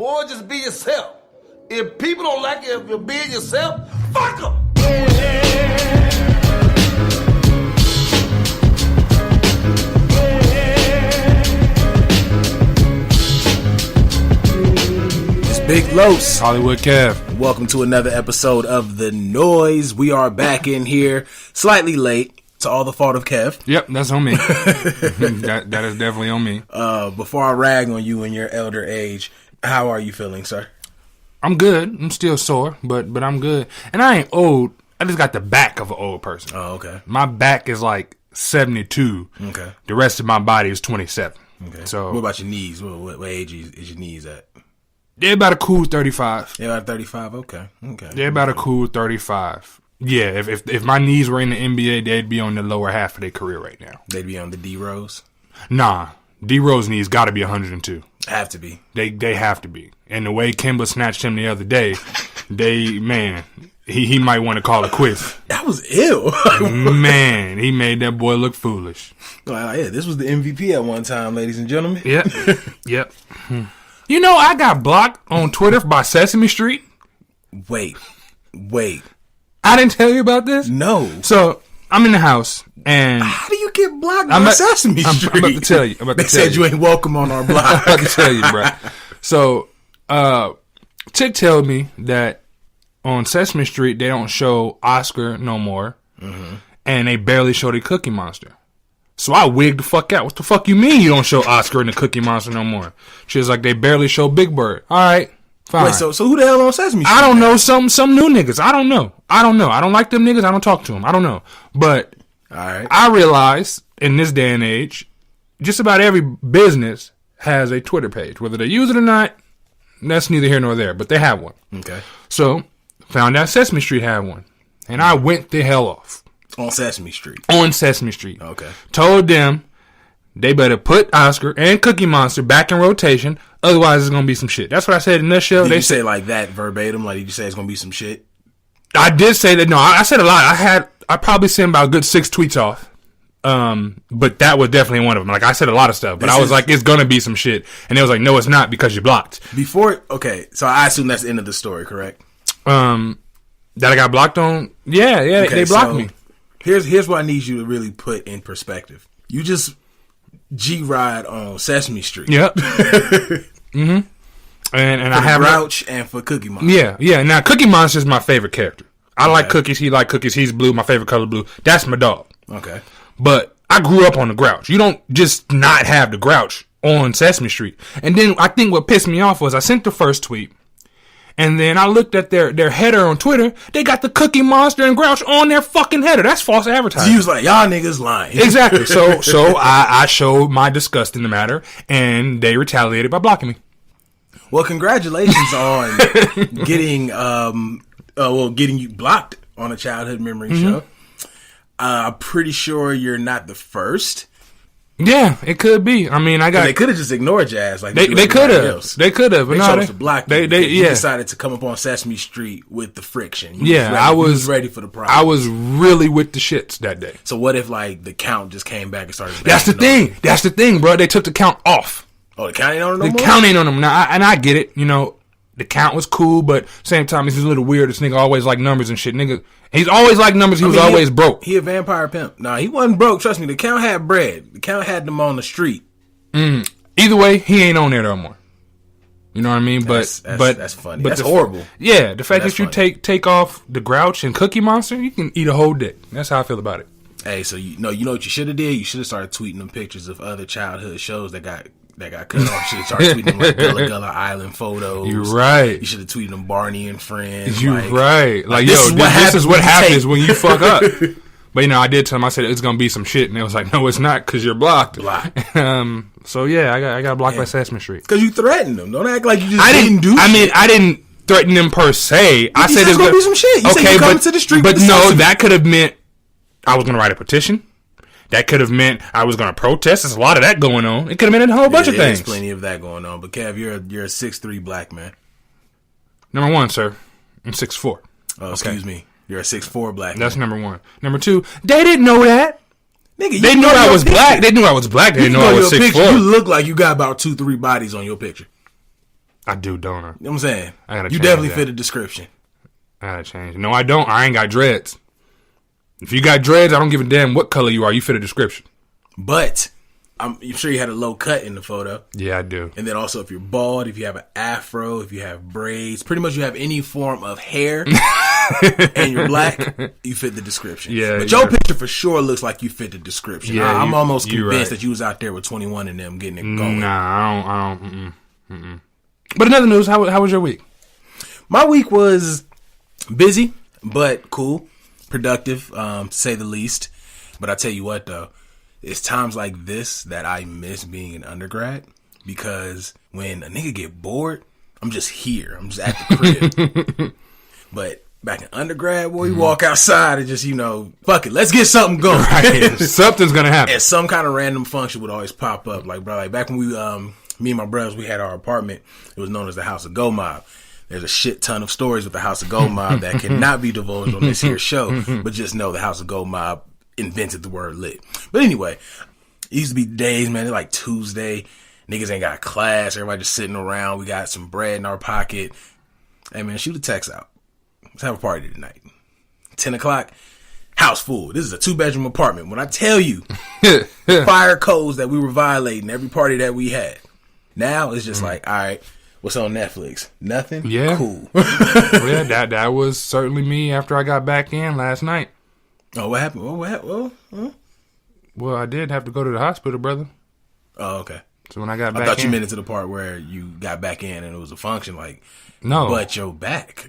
boy, just be yourself. If people don't like it if you're being yourself, fuck them. It's Big Los. Hollywood Kev. Welcome to another episode of The Noize. We are back in here, slightly late. To all the fault of Kev. Yep, that's on me. that is definitely on me. Before I rag on you in your elder age, how are you feeling, sir? I'm good. I'm still sore, but I'm good. And I ain't old. I just got the back of an old person. Oh, okay. My back is like 72. Okay. The rest of my body is 27. Okay. So what about your knees? What age is your knees at? They're about a cool 35. They're about 35? Okay. They're about a cool 35. Yeah, if my knees were in the NBA, they'd be on the lower half of their career right now. They'd be on the D-Rose? Nah. D-Rose knees got to be 102. Have to be. They have to be. And the way Kimba snatched him the other day, he might want to call it quits. That was ill. Man, he made that boy look foolish. Yeah, this was the MVP at one time, ladies and gentlemen. Yep. You know, I got blocked on Twitter by Sesame Street. Wait. I didn't tell you about this? No. So, I'm in the house, and... How do you get blocked on Sesame Street? I'm about to tell you. They said you ain't welcome on our block. I'm about to tell you, bro. So, Chick told me that on Sesame Street, they don't show Oscar no more, and they barely show the Cookie Monster. So I wigged the fuck out. What the fuck you mean you don't show Oscar and the Cookie Monster no more? She was like, they barely show Big Bird. All right. Fine. Wait, so who the hell on Sesame Street? I don't know. Some new niggas. I don't know. I don't like them niggas. I don't talk to them. I don't know. But all right. I realize in this day and age, just about every business has a Twitter page. Whether they use it or not, that's neither here nor there. But they have one. Okay. So found out Sesame Street had one, and I went the hell off on Sesame Street. On Sesame Street. Okay. Told them they better put Oscar and Cookie Monster back in rotation. Otherwise, it's going to be some shit. That's what I said in this show. Did they you say like that verbatim? Like, did you say it's going to be some shit? I did say that. No, I said a lot. I probably sent about a good 6 tweets off. But that was definitely one of them. Like, I said a lot of stuff. But I was like, it's going to be some shit. And they was like, no, it's not because you're blocked. Okay. So I assume that's the end of the story, correct? That I got blocked on? Yeah, okay, they blocked me. Here's what I need you to really put in perspective. You just G-ride on Sesame Street. Yep. And I have Grouch and for Cookie Monster. Yeah. Now Cookie Monster is my favorite character. I like cookies. He like cookies. He's blue. My favorite color blue. That's my dog. Okay. But I grew up on the Grouch. You don't just not have the Grouch on Sesame Street. And then I think what pissed me off was I sent the first tweet, and then I looked at their header on Twitter. They got the Cookie Monster and Grouch on their fucking header. That's false advertising. So you was like, y'all niggas lying. Exactly. So I showed my disgust in the matter, and they retaliated by blocking me. Well, congratulations on getting you blocked on a childhood memory show. I'm pretty sure you're not the first. Yeah, it could be. I mean, they could have just ignored your ass. Like they could have. They could have. They chose to block you. You decided to come up on Sesame Street with the friction. I was ready for the problem. I was really with the shits that day. So what if like the count just came back and started? That's the thing. That's the thing, bro. They took the count off. Oh, the count ain't on them no more? The count ain't on them. Now, I get it. You know, the count was cool, but same time, he's a little weird. This nigga always like numbers and shit. Nigga, he's always like numbers. He was always broke. He a vampire pimp. Nah, he wasn't broke. Trust me, the count had bread. The count had them on the street. Either way, he ain't on there no more. You know what I mean? But that's funny. But that's horrible. Yeah, the fact that you take off the Grouch and Cookie Monster, you can eat a whole dick. That's how I feel about it. Hey, so you know what you should have did? You should have started tweeting them pictures of other childhood shows that got cut off. You should have started tweeting them like Gullah Gullah Island photos. You're right. You should have tweeted them Barney and Friends. You're right. Like, this is what happens when you fuck up. But, you know, I did tell them, I said, it's going to be some shit. And they was like, no, it's not, because you're blocked. So, yeah, I got blocked by Sesame Street. Because you threatened them. Don't act like you just didn't do shit. I mean, I didn't threaten them per se. I said it's going to be some shit. You said you come to the street But no, that could have meant I was going to write a petition. That could have meant I was going to protest. There's a lot of that going on. It could have meant a whole bunch of things. There's plenty of that going on. But, Kev, you're a 6'3" black man. Number one, sir. I'm 6'4". Oh, excuse me. You're a 6'4" black man. That's number one. Number two, they didn't know that. Nigga, they knew I was black. They knew I was black. They didn't know I was 6'4". You look like you got about 2-3 bodies on your picture. I do, don't I? You know what I'm saying? I gotta you change definitely that. fit the description. I gotta change. No, I don't. I ain't got dreads. If you got dreads, I don't give a damn what color you are. You fit a description. But I'm sure you had a low cut in the photo. Yeah, I do. And then also if you're bald, if you have an afro, if you have braids, pretty much you have any form of hair and you're black, you fit the description. Yeah, but your picture for sure looks like you fit the description. Yeah, I'm almost convinced right. that you was out there with 21 and them getting it going. Nah, I don't. But another news, how was your week? My week was busy, but cool, productive, to say the least. But I tell you what, though, it's times like this that I miss being an undergrad, because when a nigga get bored, I'm just here. I'm just at the crib. But back in undergrad, boy, you walk outside and just, fuck it, let's get something going. Right. Something's gonna happen. And some kind of random function would always pop up. Like, bro, back when we, me and my brothers, we had our apartment. It was known as the House of Go Mob. There's a shit ton of stories with the House of Go Mob that cannot be divulged on this here show. But just know the House of Go Mob invented the word lit. But anyway, it used to be days, man. It's like Tuesday. Niggas ain't got class. Everybody just sitting around. We got some bread in our pocket. Hey, man, shoot a text out. Let's have a party tonight. 10 o'clock. House full. This is a 2-bedroom apartment. When I tell you, fire codes that we were violating every party that we had. Now it's just like, all right, what's on Netflix? Nothing? Yeah. Cool. Well, yeah, that was certainly me after I got back in last night. Oh, what happened? What happened? Well, I did have to go to the hospital, brother. Oh, okay. So when I got back I thought in, you meant it to the part where you got back in and it was a function, like, no, but you're back.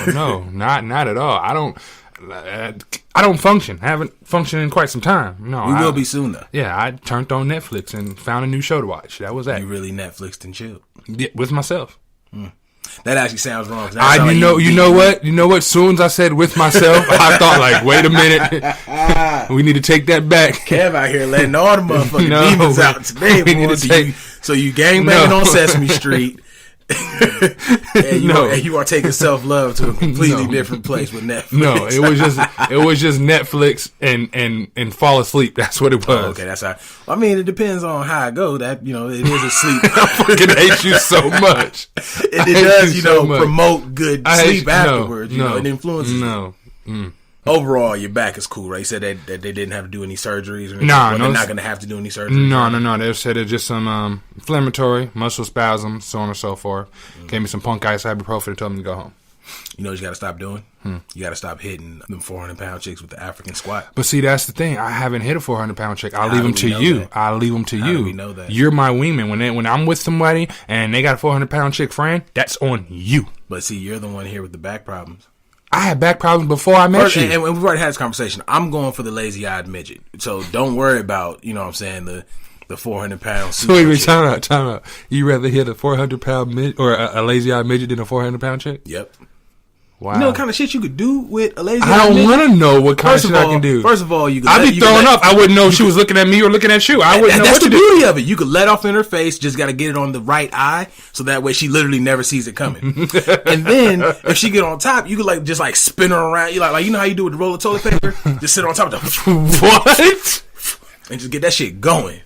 no, not at all. I don't function. Haven't functioned in quite some time. No, We will be soon, though. Yeah, I turned on Netflix and found a new show to watch. That was that. You really Netflixed and chilled. Yeah, with myself. That actually sounds wrong. You know what? Soon as I said with myself, I thought like, wait a minute, we need to take that back. Kev out here letting all the motherfucking demons out today, boy. So you gangbanging on Sesame Street. and you are taking self-love to a completely different place with Netflix. No, it was just Netflix and fall asleep. That's what it was. Oh, okay, that's how. I mean, it depends on how I go. That it is a sleep. I fucking hate you so much. It does, promote good sleep afterwards. It influences. No. Overall, your back is cool, right? You said that they didn't have to do any surgeries or anything. No, they're not going to have to do any surgeries. No. They said it's just some inflammatory, muscle spasms, so on and so forth. Gave me some punk ice ibuprofen and told me to go home. You know what you got to stop doing? You got to stop hitting them 400-pound chicks with the African squat. But see, that's the thing. I haven't hit a 400-pound chick. I'll leave them to you. I'll leave them to you. How do we know that? You're my wingman. When I'm with somebody and they got a 400-pound chick friend, that's on you. But see, you're the one here with the back problems. I had back problems before I met you. And we've already had this conversation. I'm going for the lazy-eyed midget. So don't worry about, what I'm saying, the 400-pound So wait, time out. You rather hit a 400-pound midget or a lazy-eyed midget than a 400-pound chick? Yep. Wow. You know what kind of shit you could do with a lazy-eyed I midget? don't want to know what kind of shit I can do. First of all, you could I'd be throwing up. I wouldn't know if she was looking at me or looking at you. I wouldn't know That's what the to do. beauty of it. You could let off in her face, just got to get it on the right eye, so that way she literally never sees it coming. And then, if she get on top, you could just spin her around. You like you know how you do with the roll of toilet paper? Just sit on top of the What? and just get that shit going.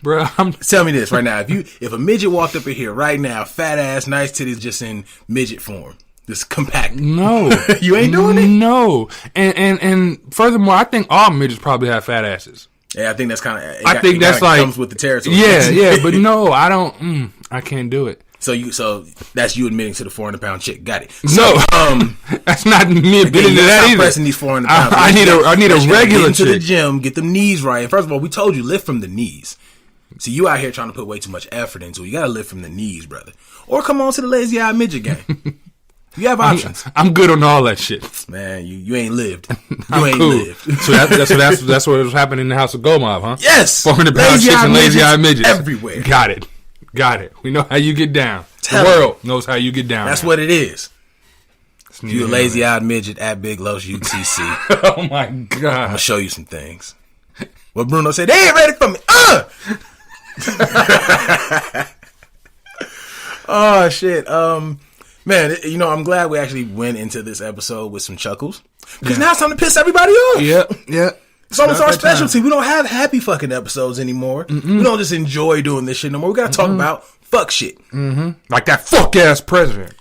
Bro, Tell me this right now. If a midget walked up in here right now, fat ass, nice titties, just in midget form, just compact. no. You ain't doing it? No. And furthermore, I think all midgets probably have fat asses. Yeah, I think that's kind of. I think that's like comes with the territory. Yeah, but no, I don't. I can't do it. So that's you admitting to the 400-pound chick. Got it. So, that's not me admitting to that either. Pressing these 400 pounds. I need a regular get into chick. the gym, get them knees right. And first of all, we told you lift from the knees. See, you out here trying to put way too much effort into it. You got to lift from the knees, brother. Or come on to the lazy eye midget game. You have options. I'm good on all that shit. Man, you ain't lived. I'm ain't cool. lived. So that's what was happening in the House of Go Mob, huh? Yes. 400-pound chicks and lazy eye midgets everywhere. Got it. We know how you get down. Tell the world knows how you get down. That's now. what it is. You a neither lazy eyed midget at Big Los UTC. Oh my I'm god. gonna show you some things. What Bruno said, they ain't ready for me. Oh shit. Man, I'm glad we actually went into this episode with some chuckles. Because now it's time to piss everybody off. Yeah. It's almost our specialty. We don't have happy fucking episodes anymore. We don't just enjoy doing this shit no more. We gotta talk about fuck shit. Like that fuck ass president.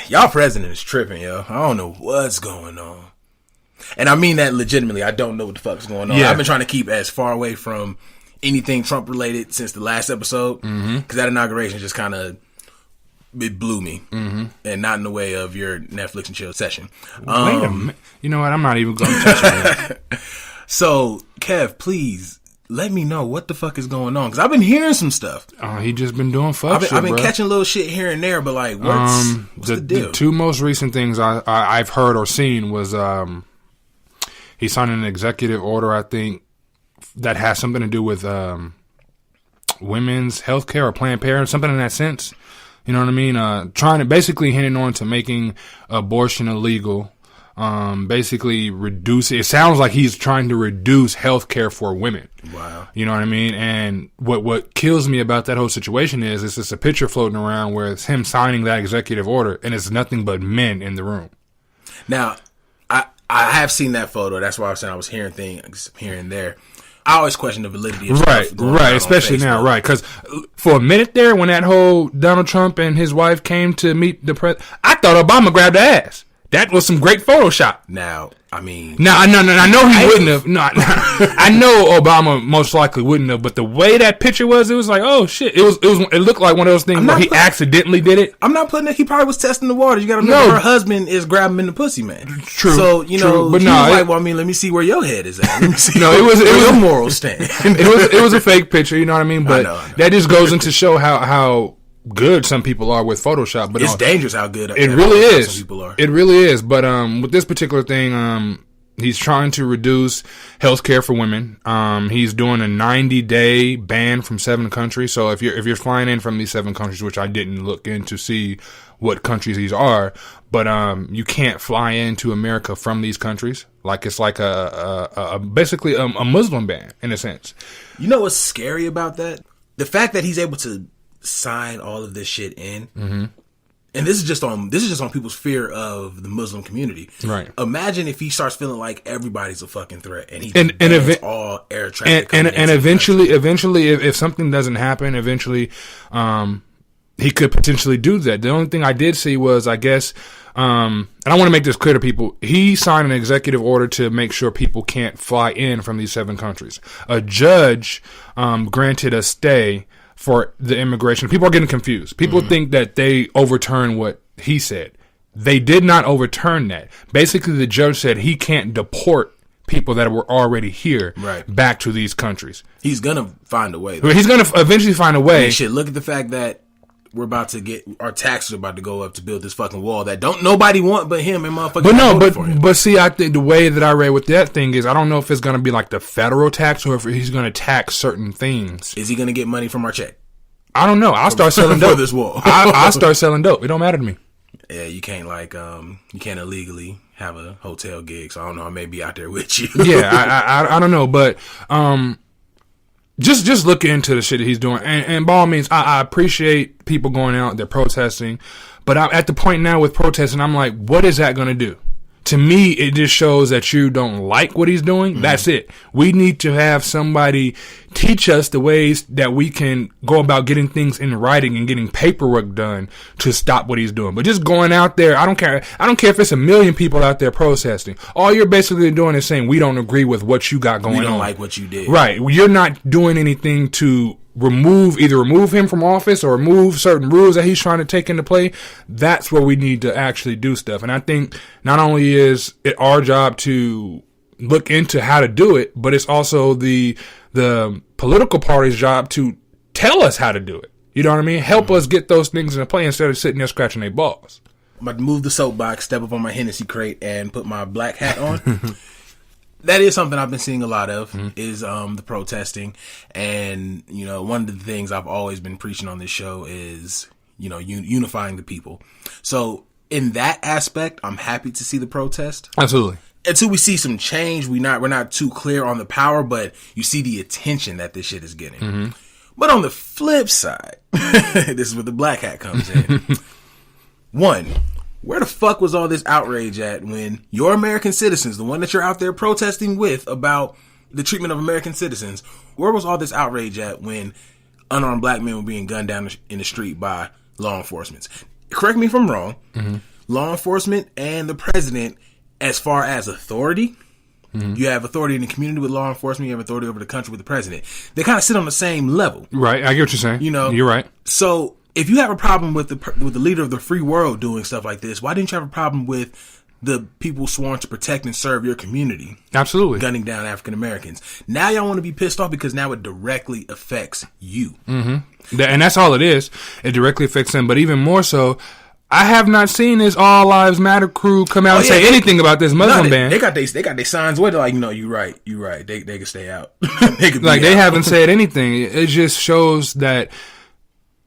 Y'all president is tripping, yo. I don't know what's going on. And I mean that legitimately. I don't know what the fuck's going on. Yeah. I've been trying to keep as far away from anything Trump related since the last episode. Because that inauguration just kind of, it blew me. And not in the way of your Netflix and chill session. Wait a minute. You know what? I'm not even going to touch on that. So, Kev, please let me know what the fuck is going on. Because I've been hearing some stuff. He just been doing fuck shit, I've been bro. catching little shit here and there, but like, what's the deal? The two most recent things I've heard or seen was he signed an executive order, I think, that has something to do with women's health care or Planned Parenthood, something in that sense. You know what I mean? Trying to basically hinting on to making abortion illegal. Basically reduce it. It sounds like he's trying to reduce health care for women. Wow. You know what I mean? And what kills me about that whole situation is it's just a picture floating around where it's him signing that executive order and it's nothing but men in the room. Now, I have seen that photo. That's why I was saying I was hearing things here and there. I always question the validity of stuff going on especially Facebook. now, right? Because for a minute there, when that whole Donald Trump and his wife came to meet the president, I thought Obama grabbed the ass. That was some great Photoshop. Now, I mean... Now, I know he wouldn't have. No, I know Obama most likely wouldn't have, but the way that picture was, it was like, oh, shit. It looked like one of those things where he accidentally did it. I'm not putting it... He probably was testing the waters. You gotta remember her husband is grabbing in the pussy, man. True. So, you know, but he was like, well, I mean, let me see where your head is at. Let me see it was your morals stand. it was a fake picture, you know what I mean? But I know. that just goes into show how good some people are with Photoshop. But it's dangerous how good it really is. Some people are. It really is. But with this particular thing, he's trying to reduce health care for women. He's doing a 90-day ban from 7 countries. So if you're flying in from these 7 countries, which I didn't look in to see what countries these are, but you can't fly into America from these countries. Like it's like basically a Muslim ban in a sense. You know what's scary about that? The fact that he's able to sign all of this shit in, and this is just on people's fear of the Muslim community. Right. Imagine if he starts feeling like everybody's a fucking threat, and he bans all air traffic. And eventually, if something doesn't happen, eventually, he could potentially do that. The only thing I did see was, I guess, and I want to make this clear to people, he signed an executive order to make sure people can't fly in from these 7 countries. A judge granted a stay for the immigration. People are getting confused. People think that they overturned what he said. They did not overturn that. Basically, the judge said he can't deport people that were already here back to these countries. He's gonna find a way. He's gonna eventually find a way. I mean, shit, look at the fact that we're about to get our taxes are about to go up to build this fucking wall that don't nobody want but him and motherfucking. But see, I think the way that I read with that thing is I don't know if it's gonna be like the federal tax or if he's gonna tax certain things. Is he gonna get money from our check? I don't know. I'll start selling dope. For this wall. I'll start selling dope. It don't matter to me. Yeah, you can't you can't illegally have a hotel gig. So I don't know. I may be out there with you. Yeah, I don't know, but just look into the shit that he's doing. And by all means, I appreciate people going out, they're protesting. But I'm at the point now with protesting, I'm like, what is that going to do? To me, it just shows that you don't like what he's doing. That's it. We need to have somebody teach us the ways that we can go about getting things in writing and getting paperwork done to stop what he's doing. But just going out there, I don't care. I don't care if it's 1 million people out there protesting. All you're basically doing is saying we don't agree with what you got going on. We don't like what you did. Right. You're not doing anything to remove him from office or remove certain rules that he's trying to take into play. That's where we need to actually do stuff. And I think not only is it our job to look into how to do it, but it's also the political party's job to tell us how to do it. You know what I mean? Help us get those things into play instead of sitting there scratching their balls. I'm about to move the soapbox, step up on my Hennessy crate, and put my black hat on. That is something I've been seeing a lot of, is the protesting. And, you know, one of the things I've always been preaching on this show is, you know, unifying the people. So in that aspect, I'm happy to see the protest. Absolutely. Until we see some change, we're not too clear on the power, but you see the attention that this shit is getting. But on the flip side, this is where the black hat comes in. One, where the fuck was all this outrage at when your American citizens, the one that you're out there protesting with about the treatment of American citizens, where was all this outrage at when unarmed black men were being gunned down in the street by law enforcement. Correct me if I'm wrong. Mm-hmm. Law enforcement and the president, as far as authority, you have authority in the community with law enforcement. You have authority over the country with the president. They kind of sit on the same level. Right. I get what you're saying. You know, you're right. So if you have a problem with the leader of the free world doing stuff like this, why didn't you have a problem with the people sworn to protect and serve your community? Absolutely. Gunning down African Americans. Now y'all want to be pissed off because now it directly affects you. Mm-hmm. And that's all it is. It directly affects them. But even more so, I have not seen this All Lives Matter crew come out and say anything about this Muslim ban. They got their signs with it, like, you're right. They can stay out. They haven't said anything. It just shows that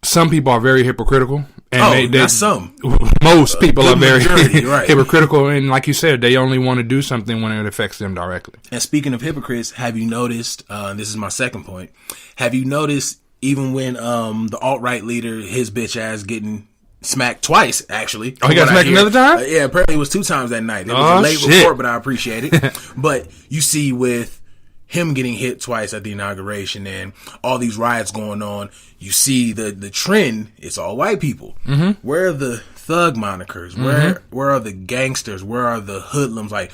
some people are very hypocritical. And not some. Most people are very right. hypocritical, and like you said, they only want to do something when it affects them directly. And speaking of hypocrites, have you noticed? This is my second point. Have you noticed even when the alt-right leader, his bitch ass getting smacked twice, actually. Oh, he got smacked another time? Yeah, apparently it was 2 times that night. It was a late report, but I appreciate it. But you see with him getting hit twice at the inauguration and all these riots going on, you see the trend, it's all white people. Mm-hmm. Where are the thug monikers? Mm-hmm. Where are the gangsters? Where are the hoodlums? Like,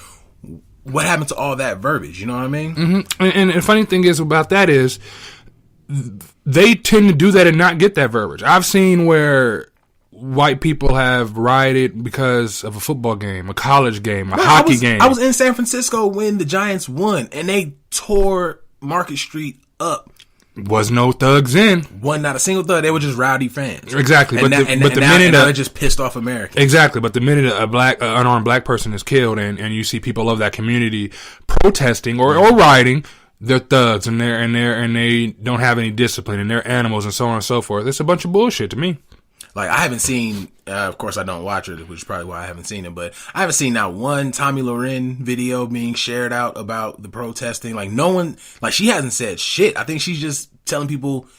what happened to all that verbiage? You know what I mean? Mm-hmm. And the funny thing is about that is they tend to do that and not get that verbiage. I've seen where white people have rioted because of a football game, a college game, a hockey game. I was in San Francisco when the Giants won, and they tore Market Street up. Was no thugs in. Wasn't not a single thug. They were just rowdy fans. Exactly. But the minute they just pissed off Americans. Exactly. But the minute a unarmed black person is killed, and you see people of that community protesting or rioting, they're thugs and they don't have any discipline and they're animals and so on and so forth. It's a bunch of bullshit to me. Like, I haven't seen, of course I don't watch it, which is probably why I haven't seen it, but I haven't seen not one Tommy Loren video being shared out about the protesting. Like, no one, like, she hasn't said shit. I think she's just telling people,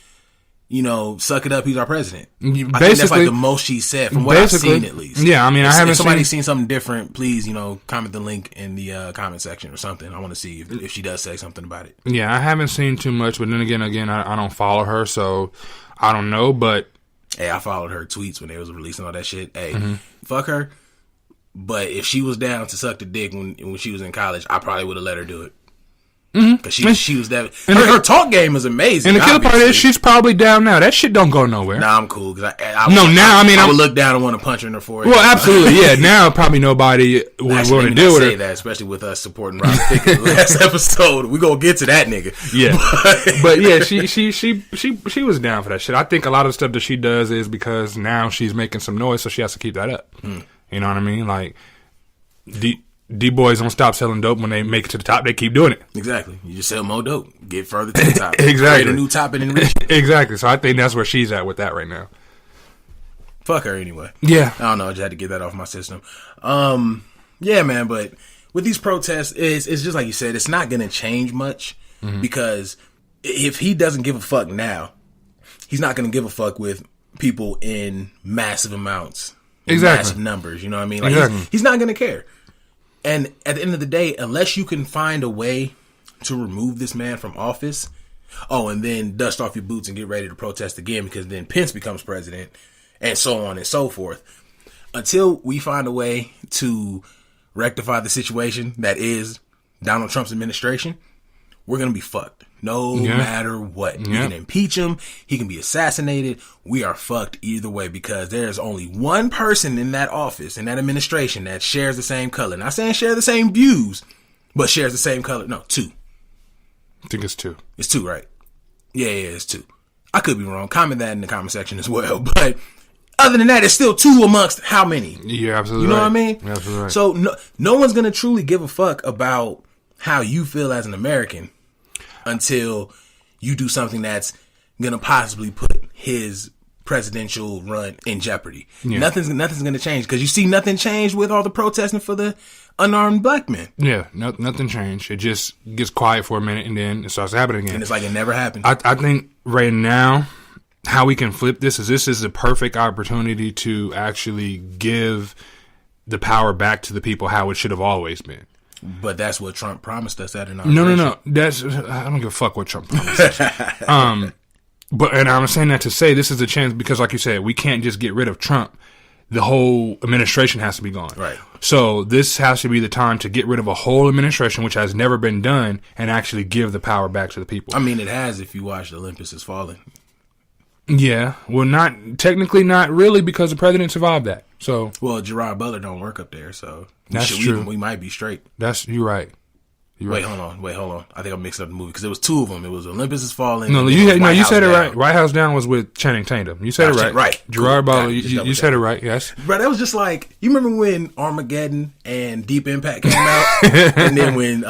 suck it up, he's our president. I think that's like the most she said, from what I've seen at least. Yeah, I mean, if somebody's seen something different, please, comment the link in the comment section or something. I want to see if she does say something about it. Yeah, I haven't seen too much, but then again, I don't follow her, so I don't know, but hey, I followed her tweets when they was releasing all that shit. Hey, fuck her. But if she was down to suck the dick when she was in college, I probably would have let her do it. Because she was that. Her talk game is amazing. And the killer part is she's probably down now. That shit don't go nowhere. Nah, I'm cool. Cause I would look down and want to punch her in the forehead. Well, absolutely, yeah. Now probably nobody would want to deal with her. That, especially with us supporting Rob Pickett last episode. We gonna get to that nigga. Yeah, but yeah, she was down for that shit. I think a lot of the stuff that she does is because now she's making some noise, so she has to keep that up. You know what I mean? Like D-boys don't stop selling dope when they make it to the top. They keep doing it. Exactly. You just sell more dope. Get further to the top. Exactly. Create a new topic and enrich it. Exactly. So I think that's where she's at with that right now. Fuck her anyway. Yeah. I don't know. I just had to get that off my system. Yeah, man. But with these protests, it's just like you said. It's not going to change much because if he doesn't give a fuck now, he's not going to give a fuck with people in massive amounts. Exactly. Massive numbers. You know what I mean? Like he's not going to care. And at the end of the day, unless you can find a way to remove this man from office, and then dust off your boots and get ready to protest again because then Pence becomes president and so on and so forth. Until we find a way to rectify the situation that is Donald Trump's administration, we're going to be fucked. No matter what. You can impeach him. He can be assassinated. We are fucked either way because there's only one person in that office, in that administration, that shares the same color. Not saying share the same views, but shares the same color. No, 2. I think it's 2. It's 2, right? Yeah, it's 2. I could be wrong. Comment that in the comment section as well. But other than that, it's still 2 amongst how many? Yeah, absolutely. You know what I mean? You're absolutely right. So no one's going to truly give a fuck about how you feel as an American until you do something that's going to possibly put his presidential run in jeopardy. Yeah. Nothing's going to change because you see nothing changed with all the protesting for the unarmed black men. Yeah, nothing changed. It just gets quiet for a minute and then it starts happening again. And it's like it never happened. I think right now how we can flip this is a perfect opportunity to actually give the power back to the people how it should have always been. But that's what Trump promised us at inauguration. No. I don't give a fuck what Trump promised us. And I'm saying that to say this is a chance because, like you said, we can't just get rid of Trump. The whole administration has to be gone. Right. So this has to be the time to get rid of a whole administration, which has never been done, and actually give the power back to the people. I mean, it has if you watch Olympus Has Fallen. Yeah. Well, technically not really because the president survived that. So. Well, Gerard Butler don't work up there, so. That's true. We might be straight. You're right. Wait, hold on. I think I mixed up the movie because there was two of them. It was Olympus Has Fallen. No, you said it right. White House Down was with Channing Tatum. You said it right. Right. Gerard Butler, you said it right. Yes. Bro, that was just like, you remember when Armageddon and Deep Impact came out, and then when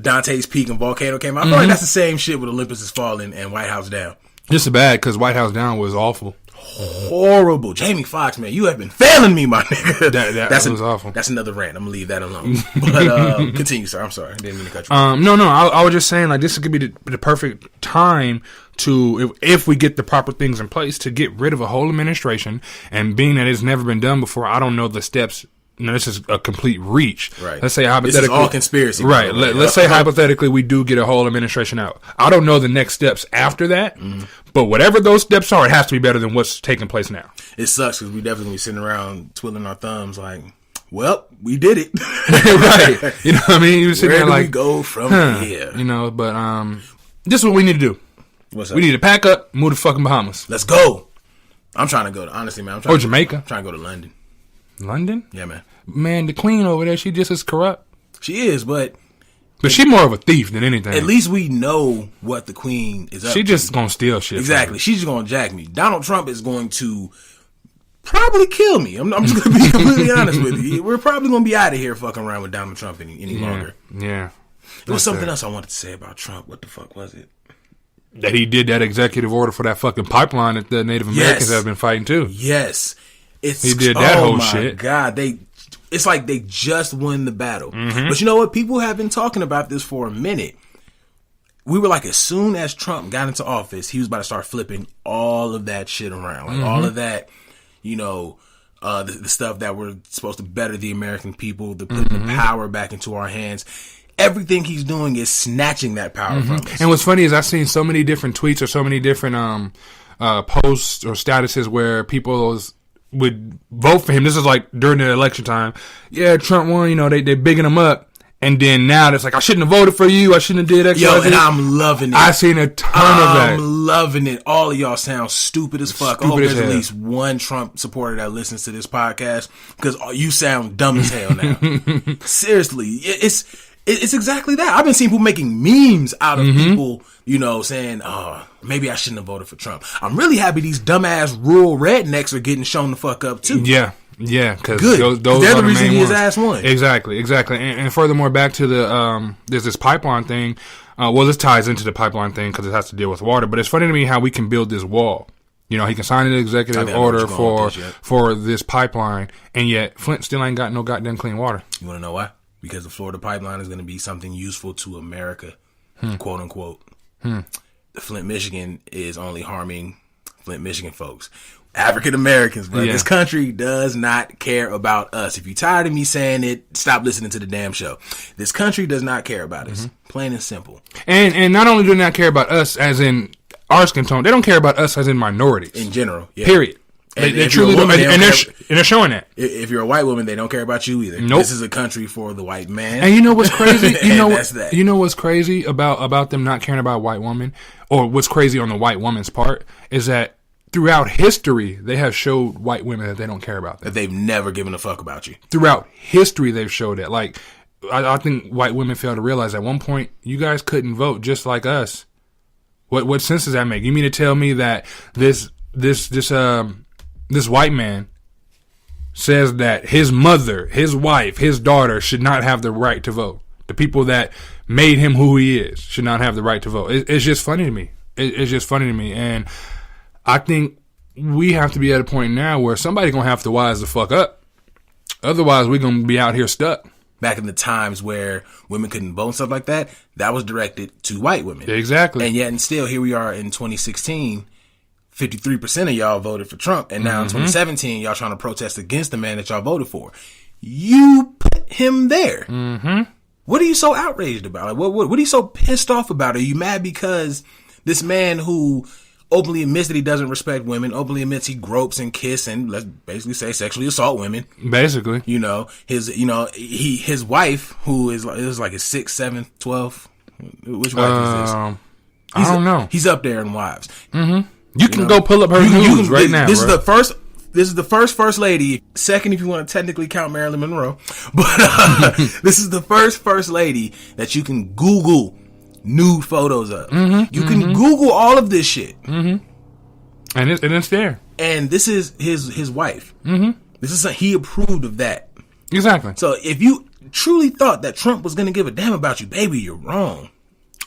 Dante's Peak and Volcano came out. I feel like that's the same shit with Olympus Has Fallen and White House Down. Just bad because White House Down was awful. Horrible. Jamie Foxx, man, you have been failing me, my nigga. That was awful. That's another rant. I'm gonna leave that alone. But continue, sir. I'm sorry. I didn't mean to cut you. No. I was just saying, like, this could be the perfect time to, if we get the proper things in place, to get rid of a whole administration. And being that it's never been done before, I don't know the steps. No, this is a complete reach. Right. Let's say hypothetically, this is all conspiracy. Right. Let's say hypothetically we do get a whole administration out. I don't know the next steps after that, but whatever those steps are, it has to be better than what's taking place now. It sucks because we definitely be sitting around twiddling our thumbs like, well, we did it. Right. You know what I mean? You're sitting Where there do like, we go from here? You know, but this is what we need to do. What's up? We need to pack up, move to fucking Bahamas. Let's go. I'm trying to go to, honestly, man. Jamaica. I'm trying to go to London. London? Yeah, man. Man, the queen over there, she just as corrupt. She is, but she's more of a thief than anything. At least we know what the queen is up to. She just gonna steal shit. Exactly. She's just gonna jack me. Donald Trump is going to probably kill me. I'm just gonna be completely honest with you. We're probably gonna be out of here fucking around with Donald Trump any longer. Yeah. There was something else I wanted to say about Trump. What the fuck was it? That he did that executive order for that fucking pipeline that the Native Americans have been fighting too. Yes. He did that whole shit. Oh my God. It's like they just won the battle. But you know what? People have been talking about this for a minute. We were like, as soon as Trump got into office, he was about to start flipping all of that shit around. Like all of that, you know, the stuff that we're supposed to better the American people, to put the power back into our hands. Everything he's doing is snatching that power from us. And what's funny is I've seen so many different tweets or so many different posts or statuses where people would vote for him. This is like during the election time. Yeah, Trump won. You know, they bigging him up. And then now it's like, I shouldn't have voted for you. I shouldn't have did X. Yo, and I'm loving it. I've seen a ton of that. I'm loving it. All of y'all sound stupid as fuck. I hope there's at least one Trump supporter that listens to this podcast because you sound dumb as hell now. Seriously, it's exactly that. I've been seeing people making memes out of people, you know, saying, oh, maybe I shouldn't have voted for Trump. I'm really happy these dumbass rural rednecks are getting shown the fuck up too. Yeah, because those they're the reason his ass won. Exactly. And furthermore, back to the there's this pipeline thing. Well, this ties into the pipeline thing because it has to deal with water. But it's funny to me how we can build this wall. You know, he can sign an executive order for this pipeline, and yet Flint still ain't got no goddamn clean water. You want to know why? Because the Florida pipeline is going to be something useful to America, quote unquote. The Flint, Michigan is only harming Flint, Michigan folks. African Americans, bro. Yeah. This country does not care about us. If you're tired of me saying it, stop listening to the damn show. This country does not care about us. Plain and simple. And not only do they not care about us as in our skin tone, they don't care about us as in minorities. In general. Yeah. Period. They truly don't. And they're showing that. If you're a white woman, they don't care about you either. Nope. This is a country for the white man. And you know what's crazy? You know what's crazy about them not caring about white women, or what's crazy on the white woman's part, is that throughout history, they have showed white women that they don't care about them. That they've never given a fuck about you. Throughout history, they've showed that. Like, I think white women fail to realize at one point, you guys couldn't vote just like us. What sense does that make? You mean to tell me that this white man says that his mother, his wife, his daughter should not have the right to vote? The people that made him who he is should not have the right to vote. It's just funny to me. It's just funny to me. And I think we have to be at a point now where somebody's going to have to wise the fuck up. Otherwise, we're going to be out here stuck. Back in the times where women couldn't vote and stuff like that, that was directed to white women. Exactly. And yet, and still, here we are in 2016, 53% of y'all voted for Trump. And now in 2017, y'all trying to protest against the man that y'all voted for. You put him there. What are you so outraged about? Like, what are you so pissed off about? Are you mad because This man who openly admits that he doesn't respect women, openly admits he gropes and kiss and, let's basically say, sexually assault women. Basically. His wife, who is like his 6th, 7th, 12th. Which wife is this? I don't know. He's up there in wives. Mm-hmm. You can go pull up her news right now. This is the first lady. Second, if you want to technically count Marilyn Monroe, but this is the first lady that you can Google nude photos of. You can Google all of this shit, and it's there. And this is his wife. This is he approved of that. Exactly. So if you truly thought that Trump was going to give a damn about you, baby, you're wrong.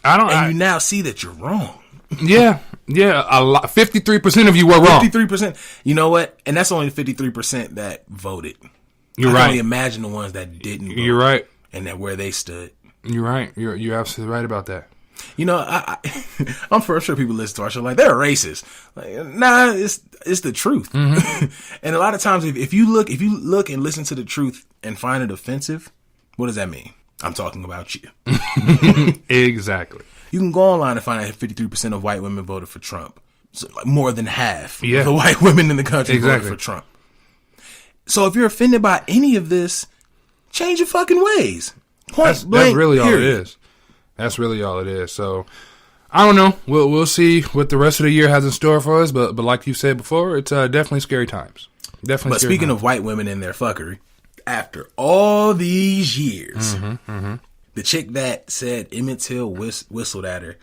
You now see that you're wrong. Yeah. A lot. 53% of you were wrong. 53%. You know what? And that's only 53% that voted. You're I right. can only imagine the ones that didn't vote. You're right. And that where they stood. You're right. You're absolutely right about that. You know, I'm sure people listen to our show like they're racist. Like, nah, it's the truth. And a lot of times, if you look and listen to the truth and find it offensive, what does that mean? I'm talking about you. Exactly. You can go online and find out 53% of white women voted for Trump. So, like, more than half of the white women in the country voted for Trump. So if you're offended by any of this, change your fucking ways. That's really all it is. That's really all it is. So I don't know. We'll see what the rest of the year has in store for us. But like you said before, it's definitely scary times. Definitely. But speaking of white women and their fuckery, after all these years, the chick that said Emmett Till whistled at her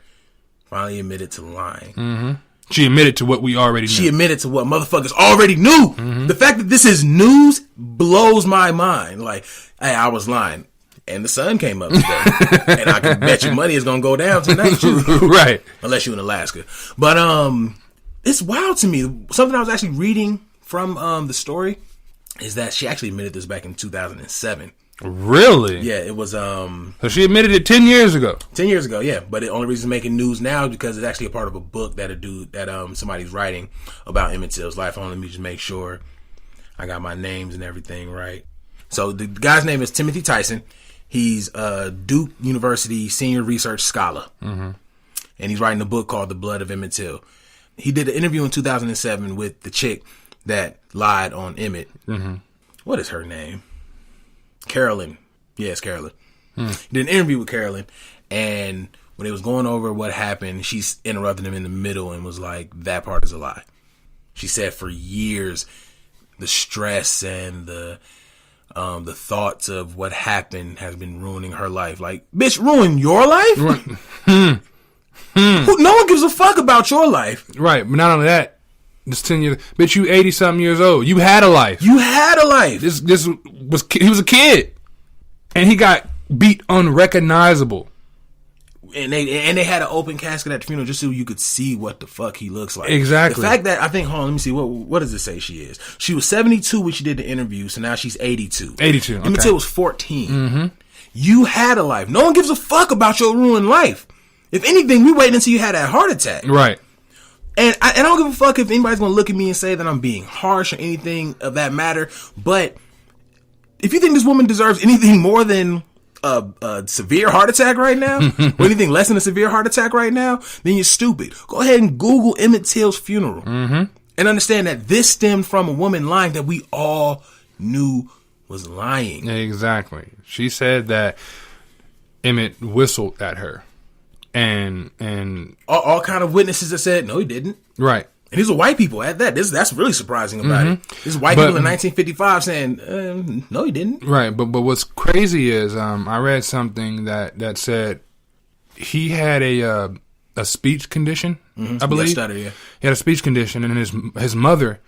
finally admitted to lying. She admitted to what we already knew. She admitted to what motherfuckers already knew. The fact that this is news blows my mind. Like, hey, I was lying. And the sun came up today. And I can bet your money is going to go down tonight. Right. Unless you're in Alaska. But it's wild to me. Something I was actually reading from the story is that she actually admitted this back in 2007. Really? Yeah, it was... So she admitted it 10 years ago. 10 years ago, yeah. But the only reason it's making news now is because it's actually a part of a book that somebody's writing about Emmett Till's life. Let me just make sure I got my names and everything right. So the guy's name is Timothy Tyson. He's a Duke University senior research scholar. And he's writing a book called The Blood of Emmett Till. He did an interview in 2007 with the chick that lied on Emmett. What is her name? Carolyn. Yes, Carolyn. He did an interview with Carolyn, and when they was going over what happened, she interrupted him in the middle and was like, that part is a lie. She said for years, the stress and the thoughts of what happened has been ruining her life. Like, bitch, ruin your life? No one gives a fuck about your life. Right, but not only that, this 10 years, bitch, you 80-something years old. You had a life. You had a life. He was a kid, and he got beat unrecognizable. And they had an open casket at the funeral just so you could see what the fuck he looks like. Exactly. The fact that, I think, hold on, let me see, what does it say she is? She was 72 when she did the interview, so now she's 82. 82, okay. Emmett Till was 14. You had a life. No one gives a fuck about your ruined life. If anything, we waiting until you had that heart attack. Right. And I don't give a fuck if anybody's going to look at me and say that I'm being harsh or anything of that matter. But if you think this woman deserves anything more than a severe heart attack right now, or anything less than a severe heart attack right now, then you're stupid. Go ahead and Google Emmett Till's funeral and understand that this stemmed from a woman lying that we all knew was lying. Exactly. She said that Emmett whistled at her. And all kind of witnesses that said no, he didn't. Right. And these are white people at that. That's really surprising about it. These white people in 1955 saying no, he didn't. Right. But what's crazy is I read something that said he had a speech condition. I believe. Stutter, yeah. He had a speech condition, and his mother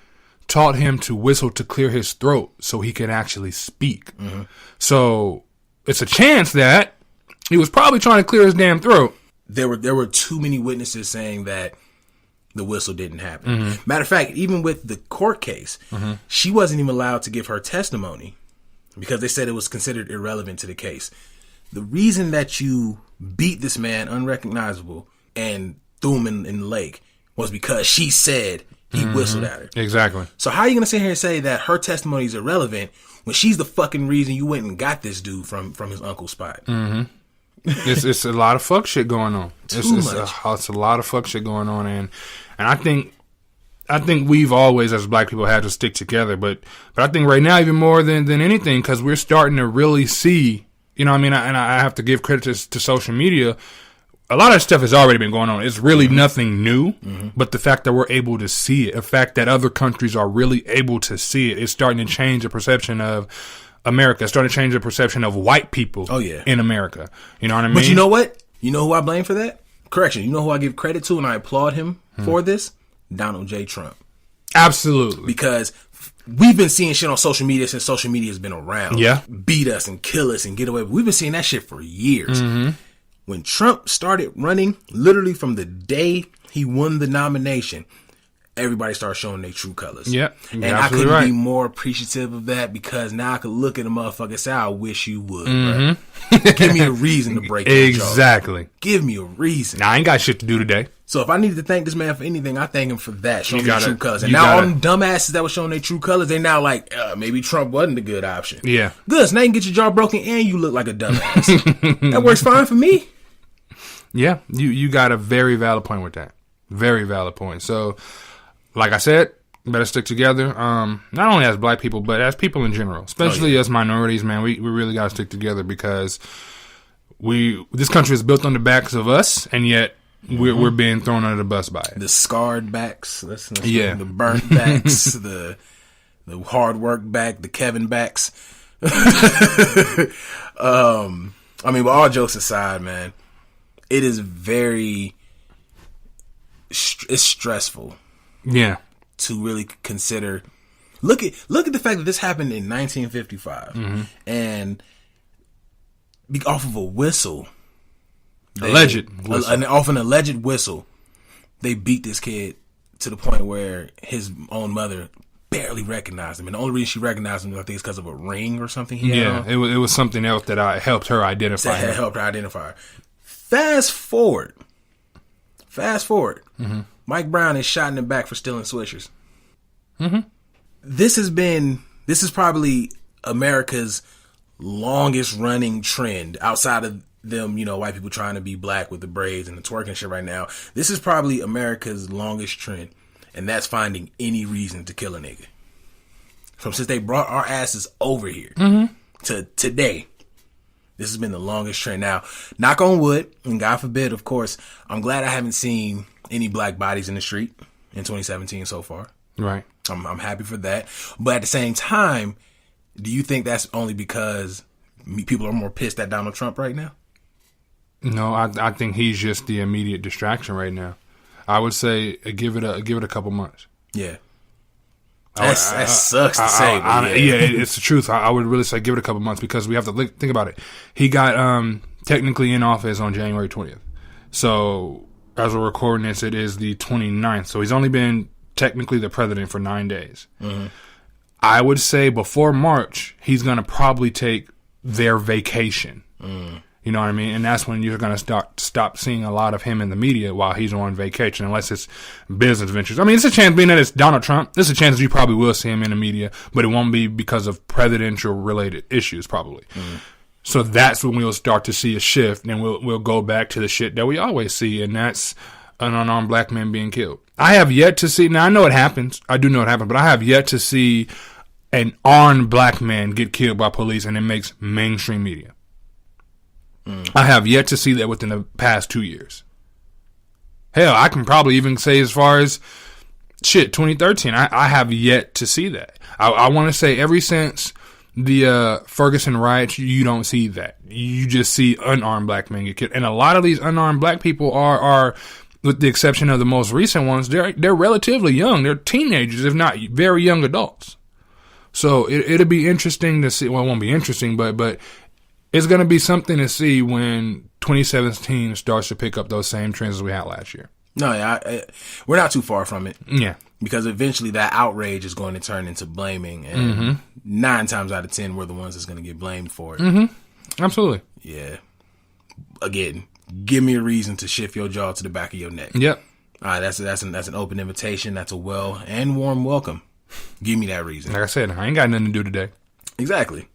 taught him to whistle to clear his throat so he could actually speak. So it's a chance that he was probably trying to clear his damn throat. There were too many witnesses saying that the whistle didn't happen. Matter of fact, even with the court case, she wasn't even allowed to give her testimony because they said it was considered irrelevant to the case. The reason that you beat this man unrecognizable and threw him in the lake was because she said he whistled at her. Exactly. So how are you going to sit here and say that her testimony is irrelevant when she's the fucking reason you went and got this dude from his uncle's spot? It's a lot of fuck shit going on. Too much. It's a lot of fuck shit going on, and I think we've always, as black people, had to stick together. But I think right now, even more than anything, because we're starting to really see, you know what I mean? And I have to give credit to social media. A lot of stuff has already been going on. It's really nothing new, but the fact that we're able to see it, the fact that other countries are really able to see it, is starting to change the perception of America. It's starting to change the perception of white people in America. You know what I mean? But you know what? You know who I blame for that? Correction. You know who I give credit to and I applaud him for this? Donald J. Trump. Absolutely. Because we've been seeing shit on social media since social media has been around. Yeah. Beat us and kill us and get away. We've been seeing that shit for years. When Trump started running, literally from the day he won the nomination, everybody started showing their true colors. Yeah. And I couldn't be more appreciative of that, because now I could look at a motherfucker and say, I wish you would, bro. Give me a reason to break your jaw. Exactly. Give me a reason. Now, I ain't got shit to do today. So if I needed to thank this man for anything, I thank him for that, showing their true colors. And now all them dumbasses that were showing their true colors, they now like, maybe Trump wasn't a good option. Yeah. Good, so now you can get your jaw broken and you look like a dumbass. That works fine for me. Yeah, you got a very valid point with that. Very valid point. So, like I said, better stick together. Not only as black people, but as people in general, especially as minorities, man. We really got to stick together, because this country is built on the backs of us, and yet we're being thrown under the bus by it. The scarred backs, the burnt backs, the hard work back, the Kevin backs. I mean, but all jokes aside, man, it is it's stressful. Yeah. To really consider, look at the fact that this happened in 1955, and off of a whistle, off an alleged whistle, they beat this kid to the point where his own mother barely recognized him, and the only reason she recognized him, I think, is because of a ring or something. It was something else that helped her identify. Fast forward. Mike Brown is shot in the back for stealing Swishers. This is probably America's longest running trend outside of them, white people trying to be black with the braids and the twerking shit right now. This is probably America's longest trend, and that's finding any reason to kill a nigga. Since they brought our asses over here to today, this has been the longest trend. Now, knock on wood, and God forbid, of course, I'm glad I haven't seen any black bodies in the street in 2017 so far. Right. I'm happy for that. But at the same time, do you think that's only because people are more pissed at Donald Trump right now? No, I think he's just the immediate distraction right now. I would say give it a couple months. Yeah. That sucks to say. Yeah, it's the truth. I would really say give it a couple months, because we have to think about it. He got technically in office on January 20th. So as we're recording this, it is the 29th. So he's only been technically the president for 9 days. I would say before March, he's going to probably take their vacation. You know what I mean? And that's when you're going to stop seeing a lot of him in the media while he's on vacation, unless it's business ventures. I mean, it's a chance, being that it's Donald Trump, there's a chance that you probably will see him in the media, but it won't be because of presidential related issues, probably. So that's when we'll start to see a shift, and we'll go back to the shit that we always see, and that's an unarmed black man being killed. I have yet to see, now I know it happens, I do know it happens, but I have yet to see an armed black man get killed by police and it makes mainstream media. I have yet to see that within the past 2 years. Hell, I can probably even say as far as 2013. I have yet to see that. I want to say ever since the Ferguson riots, you don't see that. You just see unarmed black men get killed, and a lot of these unarmed black people are, with the exception of the most recent ones, they're relatively young. They're teenagers, if not very young adults. So it'll be interesting to see. Well, it won't be interesting, but it's going to be something to see when 2017 starts to pick up those same trends as we had last year. No, we're not too far from it. Yeah. Because eventually that outrage is going to turn into blaming. And 9 times out of 10, we're the ones that's going to get blamed for it. Absolutely. Yeah. Again, give me a reason to shift your jaw to the back of your neck. Yep. All right, that's an open invitation. That's a well and warm welcome. Give me that reason. Like I said, I ain't got nothing to do today. Exactly.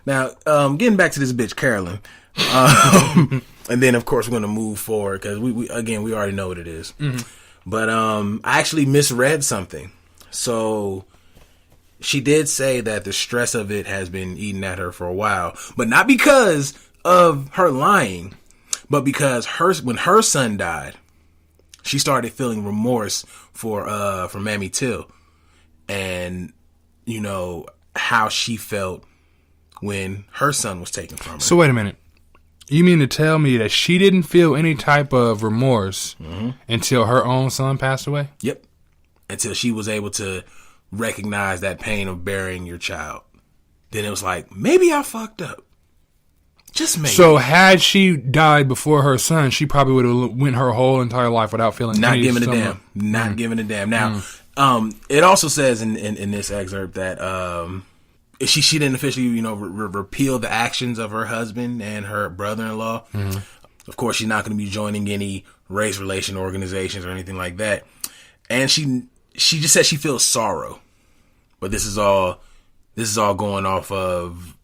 Now, getting back to this bitch, Carolyn. And then, of course, we're going to move forward because we already know what it is. Mm-hmm. But I actually misread something. So she did say that the stress of it has been eating at her for a while, but not because of her lying, but because when her son died, she started feeling remorse for Emmett Till, and you know how she felt when her son was taken from her. So wait a minute. You mean to tell me that she didn't feel any type of remorse until her own son passed away? Yep. Until she was able to recognize that pain of burying your child. Then it was like, maybe I fucked up. Just maybe. So had she died before her son, she probably would have went her whole entire life without feeling not giving a damn. Not giving a damn. Now, it also says in this excerpt that she didn't officially, you know, repeal the actions of her husband and her brother-in-law. Mm-hmm. Of course, she's not going to be joining any race relation organizations or anything like that. And she just said she feels sorrow, but this is all going off of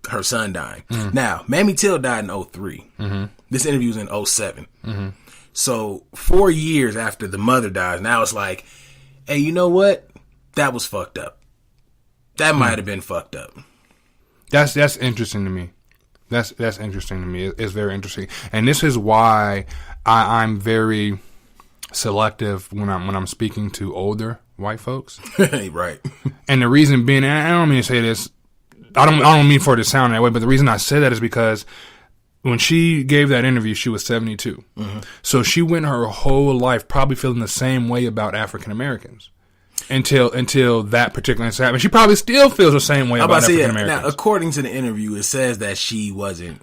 her son dying. Mm-hmm. Now, Emmett Till died in 2003. Mm-hmm. This interview was in 2007. Mm-hmm. So 4 years after the mother dies, now it's like, hey, you know what? That was fucked up. That might have been fucked up. That's interesting to me. That's interesting to me. It's very interesting, and this is why I'm very selective when I'm speaking to older white folks. Right. And the reason being, and I don't mean to say this, I don't mean for it to sound that way, but the reason I say that is because when she gave that interview, she was 72. Mm-hmm. So she went her whole life probably feeling the same way about African Americans. Until that particular incident happened. She probably still feels the same way about African Americans. Now, according to the interview, it says that she wasn't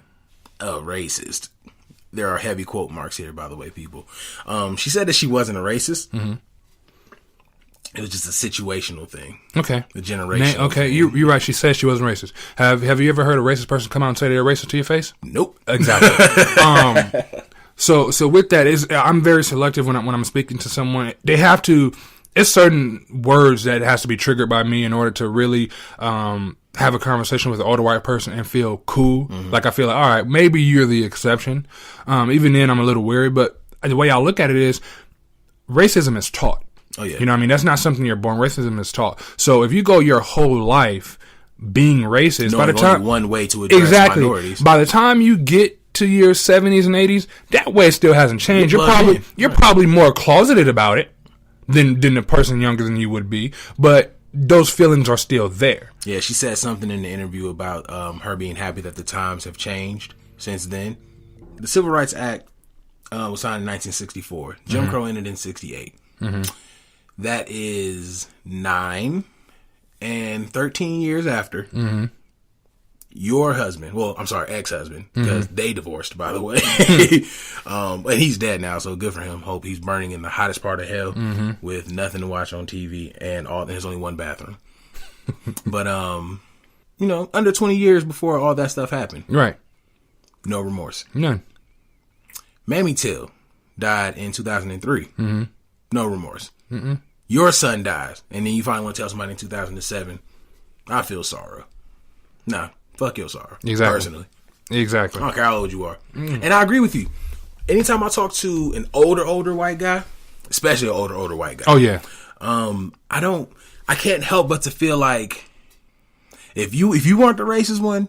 a racist. There are heavy quote marks here, by the way, people. She said that she wasn't a racist. Mm-hmm. It was just a situational thing. Okay. The generation. Okay, you're right. She said she wasn't racist. Have you ever heard a racist person come out and say they're racist to your face? Nope. Exactly. So with that, I'm very selective when I'm speaking to someone. They have to. It's certain words that has to be triggered by me in order to really have a conversation with an older white person and feel cool. Mm-hmm. Like I feel like, all right, maybe you're the exception. Even then, I'm a little weary. But the way I look at it is, racism is taught. Oh yeah, you know what I mean? That's not something you're born. Racism is taught. So if you go your whole life being racist, by the time only one way to address minorities. By the time you get to your 70s and 80s, that way still hasn't changed. You're probably more closeted about it than the person younger than you would be, but those feelings are still there. Yeah, she said something in the interview about her being happy that the times have changed since then. The Civil Rights Act was signed in 1964. Jim Crow ended in 68. Mm-hmm. That is 9 and 13 years after your husband, ex-husband, because they divorced, by the way. And he's dead now, so good for him. Hope he's burning in the hottest part of hell with nothing to watch on TV and there's only one bathroom. But, under 20 years before all that stuff happened. Right. No remorse. None. Emmett Till died in 2003. Mm-hmm. No remorse. Mm-mm. Your son dies, and then you finally want to tell somebody in 2007, I feel sorrow. Nah. Fuck your sorrow. Exactly. Personally. Exactly. I don't care how old you are. And I agree with you. Anytime I talk to an older white guy, especially an older white guy. Oh, yeah. I can't help but to feel like if you weren't the racist one,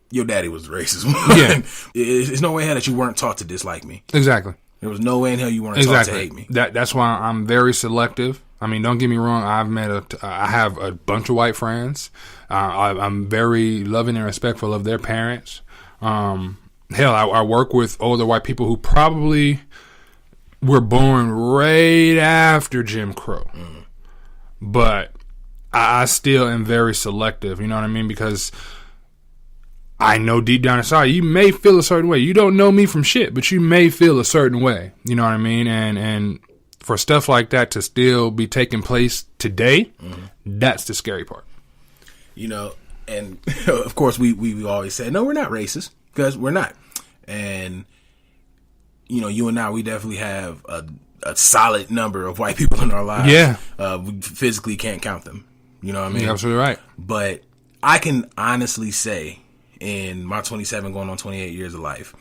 your daddy was the racist one. Yeah. There's no way in hell that you weren't taught to dislike me. Exactly. There was no way in hell you weren't taught to hate me. That's why I'm very selective. I mean, don't get me wrong. I have a bunch of white friends. I'm very loving and respectful of their parents. Hell, I work with older white people who probably were born right after Jim Crow. But I still am very selective. You know what I mean? Because I know deep down inside, you may feel a certain way. You don't know me from shit, but you may feel a certain way. You know what I mean? And for stuff like that to still be taking place today, that's the scary part. And of course we always say, no, we're not racist, because we're not. And, you and I, we definitely have a solid number of white people in our lives. Yeah. We physically can't count them. You know what I mean? You're absolutely right. But I can honestly say, in my 27 going on 28 years of life,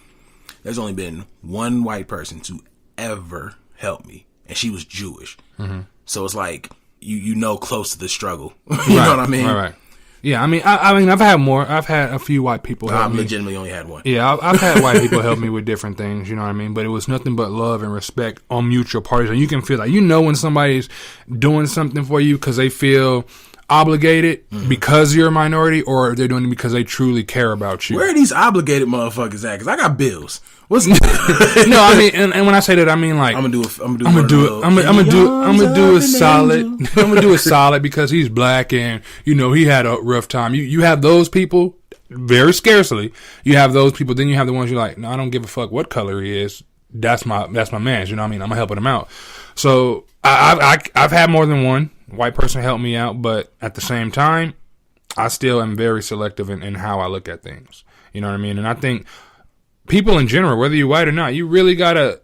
there's only been one white person to ever help me, and she was Jewish. Mm-hmm. So it's like you know close to the struggle. You know what I mean? Right. Yeah, I mean, I've had more. I've had a few white people help me. I've legitimately only had one. Yeah, I've had white people help me with different things, you know what I mean? But it was nothing but love and respect on mutual parties. And you can feel like, you know when somebody's doing something for you because they feel obligated because you're a minority, or they're doing it because they truly care about you. Where are these obligated motherfuckers at? Because I got bills. What's no, I mean, and when I say that, I mean like I'm gonna do a solid because he's black and you know he had a rough time. You have those people very scarcely. You have those people, then you have the ones you're like, no, I don't give a fuck what color he is. That's my man. You know what I mean? I'm helping him out. So I've had more than one white person help me out, but at the same time, I still am very selective in how I look at things. You know what I mean? And I think people in general, whether you're white or not, you really gotta,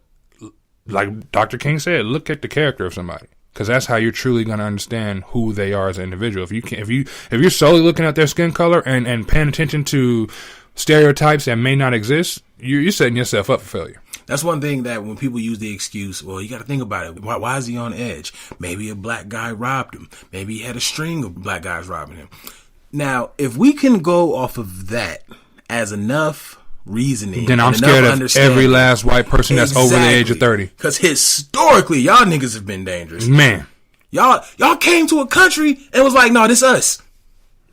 like Dr. King said, look at the character of somebody, because that's how you're truly gonna understand who they are as an individual. If you're solely looking at their skin color and paying attention to stereotypes that may not exist, you're setting yourself up for failure. That's one thing that when people use the excuse, well, you got to think about it. Why is he on edge? Maybe a black guy robbed him. Maybe he had a string of black guys robbing him. Now, if we can go off of that as enough reasoning, then I'm scared of every last white person that's over the age of 30. Because historically, y'all niggas have been dangerous. Man. Y'all came to a country and was like, no, this us.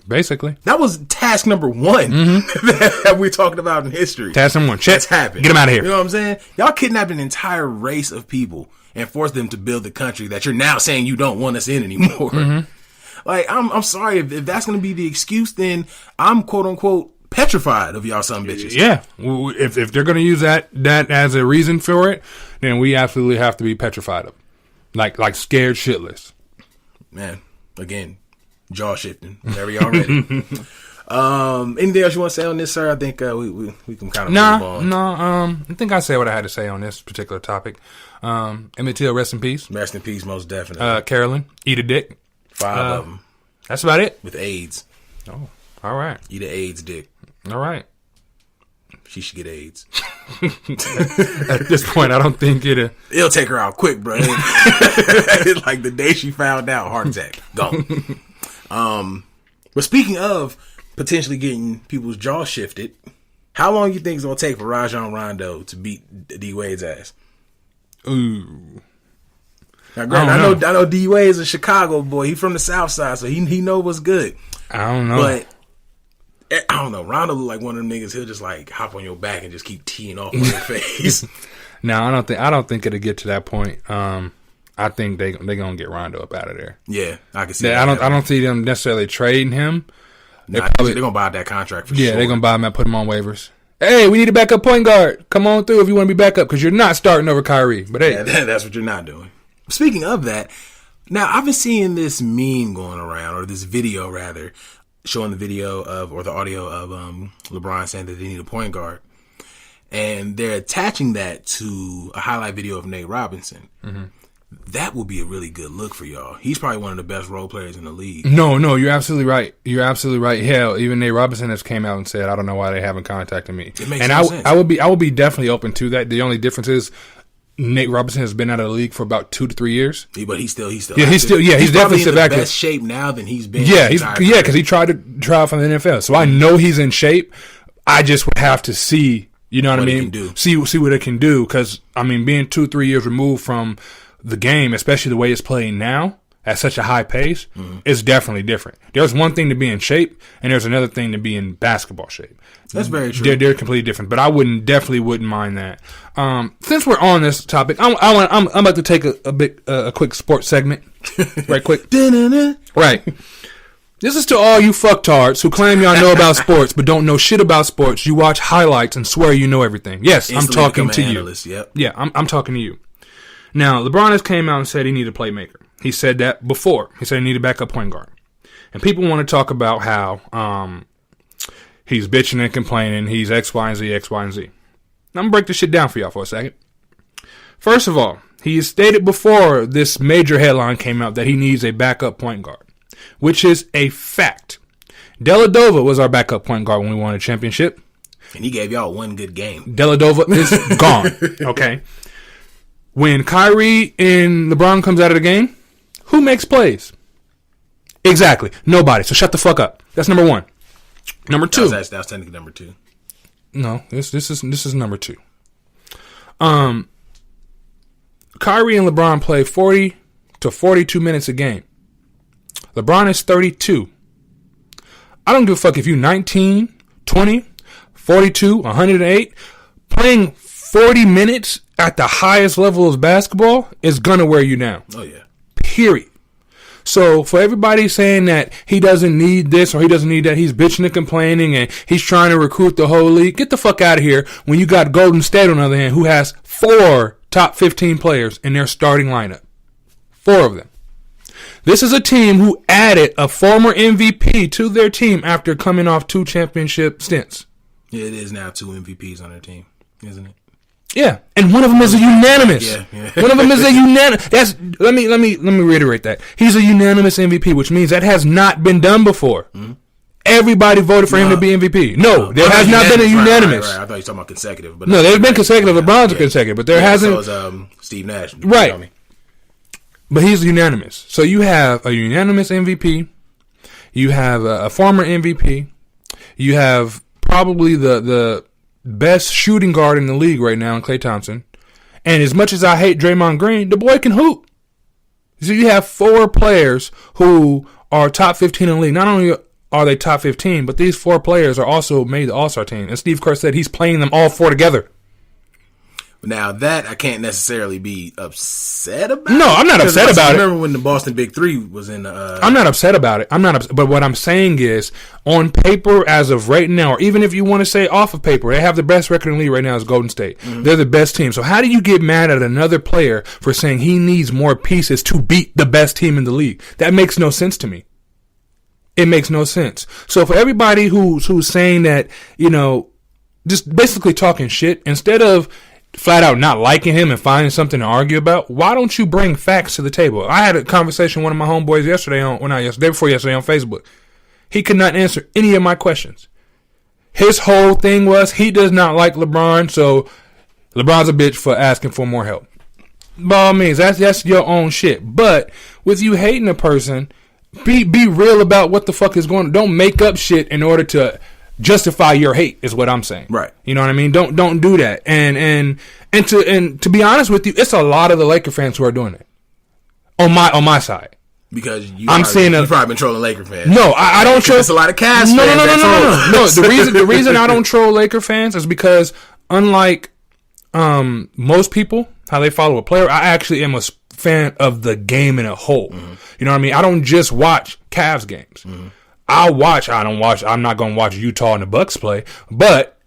Basically. That was task number one that we're talking about in history. Task number one. Check. That's happened. Get them out of here. You know what I'm saying? Y'all kidnapped an entire race of people and forced them to build the country that you're now saying you don't want us in anymore. Like, I'm sorry. If that's going to be the excuse, then I'm quote unquote petrified of y'all some bitches. Yeah. If they're going to use that as a reason for it, then we absolutely have to be petrified of them. Like scared shitless. Man, again. Jaw shifting. There we already. Anything else you want to say on this, sir? I think we can kind of move on. No, I think I said what I had to say on this particular topic. Emmett Till, rest in peace. Rest in peace, most definitely. Carolyn, eat a dick. 5 of them. That's about it. With AIDS. Oh, all right. Eat an AIDS dick. All right. She should get AIDS. At this point, I don't think it'll take her out quick, bro. Like the day she found out, heart attack. Gone. But speaking of potentially getting people's jaw shifted, how long you think it's gonna take for Rajon Rondo to beat D Wade's ass? Ooh. Now, granted, I know D Wade's a Chicago boy. He from the South Side, so he know what's good. I don't know, but I don't know. Rondo look like one of them niggas. He'll just like hop on your back and just keep teeing off on your face. No, I don't think it'll get to that point. I think they gonna get Rondo up out of there. Yeah, I can see that. I don't see them necessarily trading him. They're gonna buy that contract for sure. Yeah, they're gonna buy him and put him on waivers. Hey, we need a backup point guard. Come on through if you want to be back up, because you're not starting over Kyrie. But hey, that's what you're not doing. Speaking of that, now I've been seeing this meme going around, or this video rather, showing the video of, or the audio of LeBron saying that they need a point guard. And they're attaching that to a highlight video of Nate Robinson. Mm-hmm. That would be a really good look for y'all. He's probably one of the best role players in the league. No, you're absolutely right. You're absolutely right. Hell, even Nate Robinson has came out and said, I don't know why they haven't contacted me. It makes sense. I would be definitely open to that. The only difference is Nate Robinson has been out of the league for about 2 to 3 years. But he's still he's definitely still active. Best shape now than he's been. Yeah, because he tried to try out from the NFL. So I know he's in shape. I just would have to see, you know what I mean? See what it can do. Because I mean, being 2-3 years removed from the game, especially the way it's playing now at such a high pace, is definitely different. There's one thing to be in shape, and there's another thing to be in basketball shape. That's very true. They're completely different, but I definitely wouldn't mind that. Since we're on this topic, I'm about to take a quick sports segment, right quick. Right. This is to all you fucktards who claim y'all know about sports but don't know shit about sports. You watch highlights and swear you know everything. Yes, instantly I'm talking to analyst, you. Yep. Yeah, I'm talking to you. Now, LeBron has came out and said he needed a playmaker. He said that before. He said he needed a backup point guard. And people want to talk about how he's bitching and complaining. He's X, Y, and Z, X, Y, and Z. I'm going to break this shit down for y'all for a second. First of all, he stated before this major headline came out that he needs a backup point guard, which is a fact. Dellavedova was our backup point guard when we won a championship. And he gave y'all one good game. Dellavedova is gone. Okay. When Kyrie and LeBron comes out of the game, who makes plays? Exactly. Nobody. So shut the fuck up. That's number one. Number two. That was technically number two. No, this is number two. Kyrie and LeBron play 40 to 42 minutes a game. LeBron is 32. I don't give a fuck if you 19, 20, 42, 108. Playing 40 minutes at the highest level of basketball is gonna wear you down. Oh yeah. Period. So for everybody saying that he doesn't need this or he doesn't need that, he's bitching and complaining and he's trying to recruit the whole league. Get the fuck out of here when you got Golden State on the other hand, who has 4 top 15 players in their starting lineup. 4 of them. This is a team who added a former MVP to their team after coming off 2 championship stints. Yeah, it is now 2 MVPs on their team, isn't it? Yeah, and one of them is a unanimous. Yeah. One of them is a unanimous. Let me reiterate that. He's a unanimous MVP, which means that has not been done before. Mm-hmm. Everybody voted for him to be MVP. No, there has not been a unanimous. Right. I thought you were talking about consecutive. But no, there's been consecutive. LeBron's consecutive, but there hasn't. So is Steve Nash. Right. But he's unanimous. So you have a unanimous MVP. You have a former MVP. You have probably the best shooting guard in the league right now in Klay Thompson. And as much as I hate Draymond Green, the boy can hoop. So you have 4 players who are top 15 in the league. Not only are they top 15, but these 4 players are also made the All-Star team. And Steve Kerr said he's playing them all 4 together. Now that I can't necessarily be upset about. No, I'm not upset about it. Remember when the Boston Big Three was in? I'm not upset about it. But what I'm saying is, on paper, as of right now, or even if you want to say off of paper, they have the best record in the league right now is Golden State. Mm-hmm. They're the best team. So how do you get mad at another player for saying he needs more pieces to beat the best team in the league? That makes no sense to me. It makes no sense. So for everybody who's saying that, just basically talking shit, instead of flat out not liking him and finding something to argue about, why don't you bring facts to the table? I had a conversation with one of my homeboys day before yesterday on Facebook. He could not answer any of my questions. His whole thing was he does not like LeBron, so LeBron's a bitch for asking for more help. By all means, that's your own shit. But with you hating a person, be real about what the fuck is going on. Don't make up shit in order to justify your hate is what I'm saying. Right. You know what I mean? Don't do that. And to be honest with you, it's a lot of the Laker fans who are doing it. On my side. Because you've probably been trolling Laker fans. No, I don't troll. There's a lot of Cavs fans. No. The reason I don't troll Laker fans is because unlike most people, how they follow a player, I actually am a fan of the game in a whole. Mm-hmm. You know what I mean? I don't just watch Cavs games. Mm-hmm. I'm not going to watch Utah and the Bucks play, but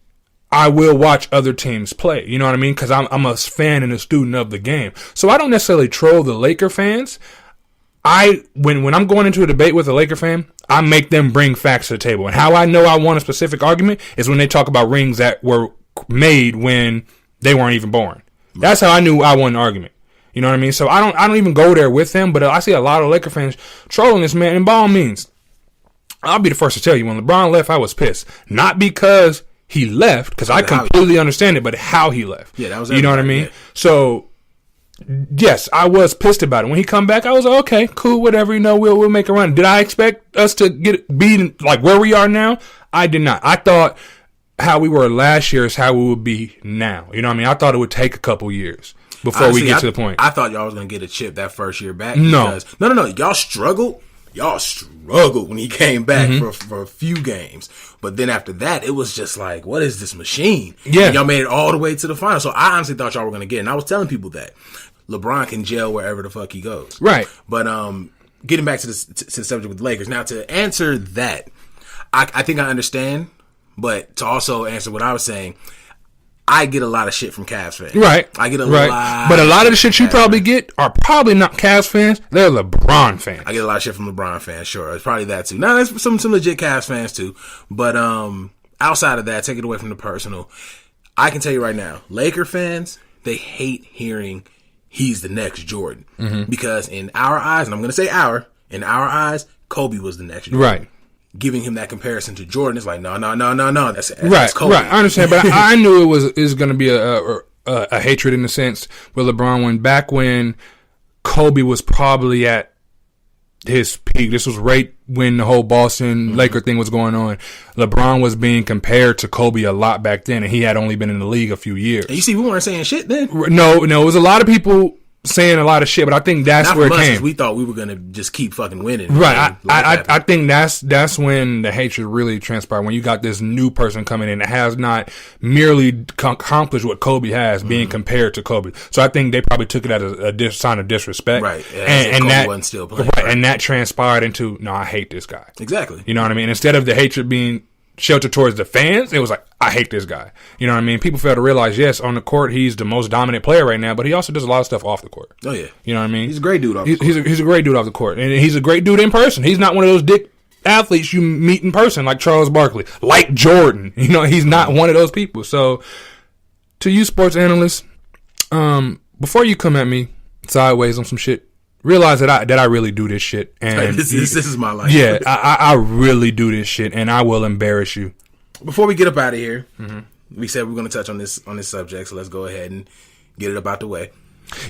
I will watch other teams play. You know what I mean? Because I'm a fan and a student of the game. So I don't necessarily troll the Laker fans. When I'm going into a debate with a Laker fan, I make them bring facts to the table. And how I know I want a specific argument is when they talk about rings that were made when they weren't even born. That's how I knew I won an argument. You know what I mean? So I don't even go there with them, but I see a lot of Laker fans trolling this man. And by all means, I'll be the first to tell you, when LeBron left, I was pissed. Not because he left, because I completely understand it, but how he left. Yeah, that was. You know what I mean? Yeah. So, yes, I was pissed about it. When he come back, I was like, okay, cool, whatever. We'll make a run. Did I expect us to be like where we are now? I did not. I thought how we were last year is how we would be now. You know what I mean? I thought it would take a couple years before we get to the point. I thought y'all was going to get a chip that first year back. No. Y'all struggled. Y'all struggled when he came back for a few games. But then after that, it was just like, what is this machine? Yeah. And y'all made it all the way to the final. So I honestly thought y'all were going to get it. And I was telling people that LeBron can gel wherever the fuck he goes. Right. But getting back to the subject with the Lakers. Now, to answer that, I think I understand. But to also answer what I was saying, I get a lot of shit from Cavs fans. Right. I get a lot. But a lot of the shit you probably get are probably not Cavs fans. They're LeBron fans. I get a lot of shit from LeBron fans, sure. It's probably that too. Now, there's some legit Cavs fans too. But outside of that, take it away from the personal, I can tell you right now, Laker fans, they hate hearing he's the next Jordan. Mm-hmm. Because in our eyes, and I'm going to say in our eyes, Kobe was the next Jordan. Right. giving him that comparison to Jordan. It's like, no. That's Kobe. Right. I understand, but I knew it was going to be a hatred in the sense with LeBron back when Kobe was probably at his peak. This was right when the whole Boston Laker thing was going on. LeBron was being compared to Kobe a lot back then, and he had only been in the league a few years. And you see, we weren't saying shit then. No, it was a lot of people saying a lot of shit, but I think that's Not where it from us, came. We thought we were gonna just keep fucking winning. Right. I think that's when the hatred really transpired. When you got this new person coming in that has not merely accomplished what Kobe has, being compared to Kobe. So I think they probably took it as a sign of disrespect. Right. And Kobe that wasn't still playing. right. And that transpired into, no, I hate this guy. Exactly. You know what I mean? Instead of the hatred being sheltered towards the fans, it was like, I hate this guy. You know what I mean? People fail to realize, yes, on the court, he's the most dominant player right now, but he also does a lot of stuff off the court. Oh, yeah. You know what I mean? He's a great dude off the court. He's a great dude off the court. And he's a great dude in person. He's not one of those dick athletes you meet in person like Charles Barkley, like Jordan. You know, he's not one of those people. So, to you sports analysts, before you come at me sideways on some shit, realize that I really do this shit. And this is my life. Yeah, I really do this shit, and I will embarrass you. Before we get up out of here, we said we we're going to touch on this subject, so let's go ahead and get it up out the way.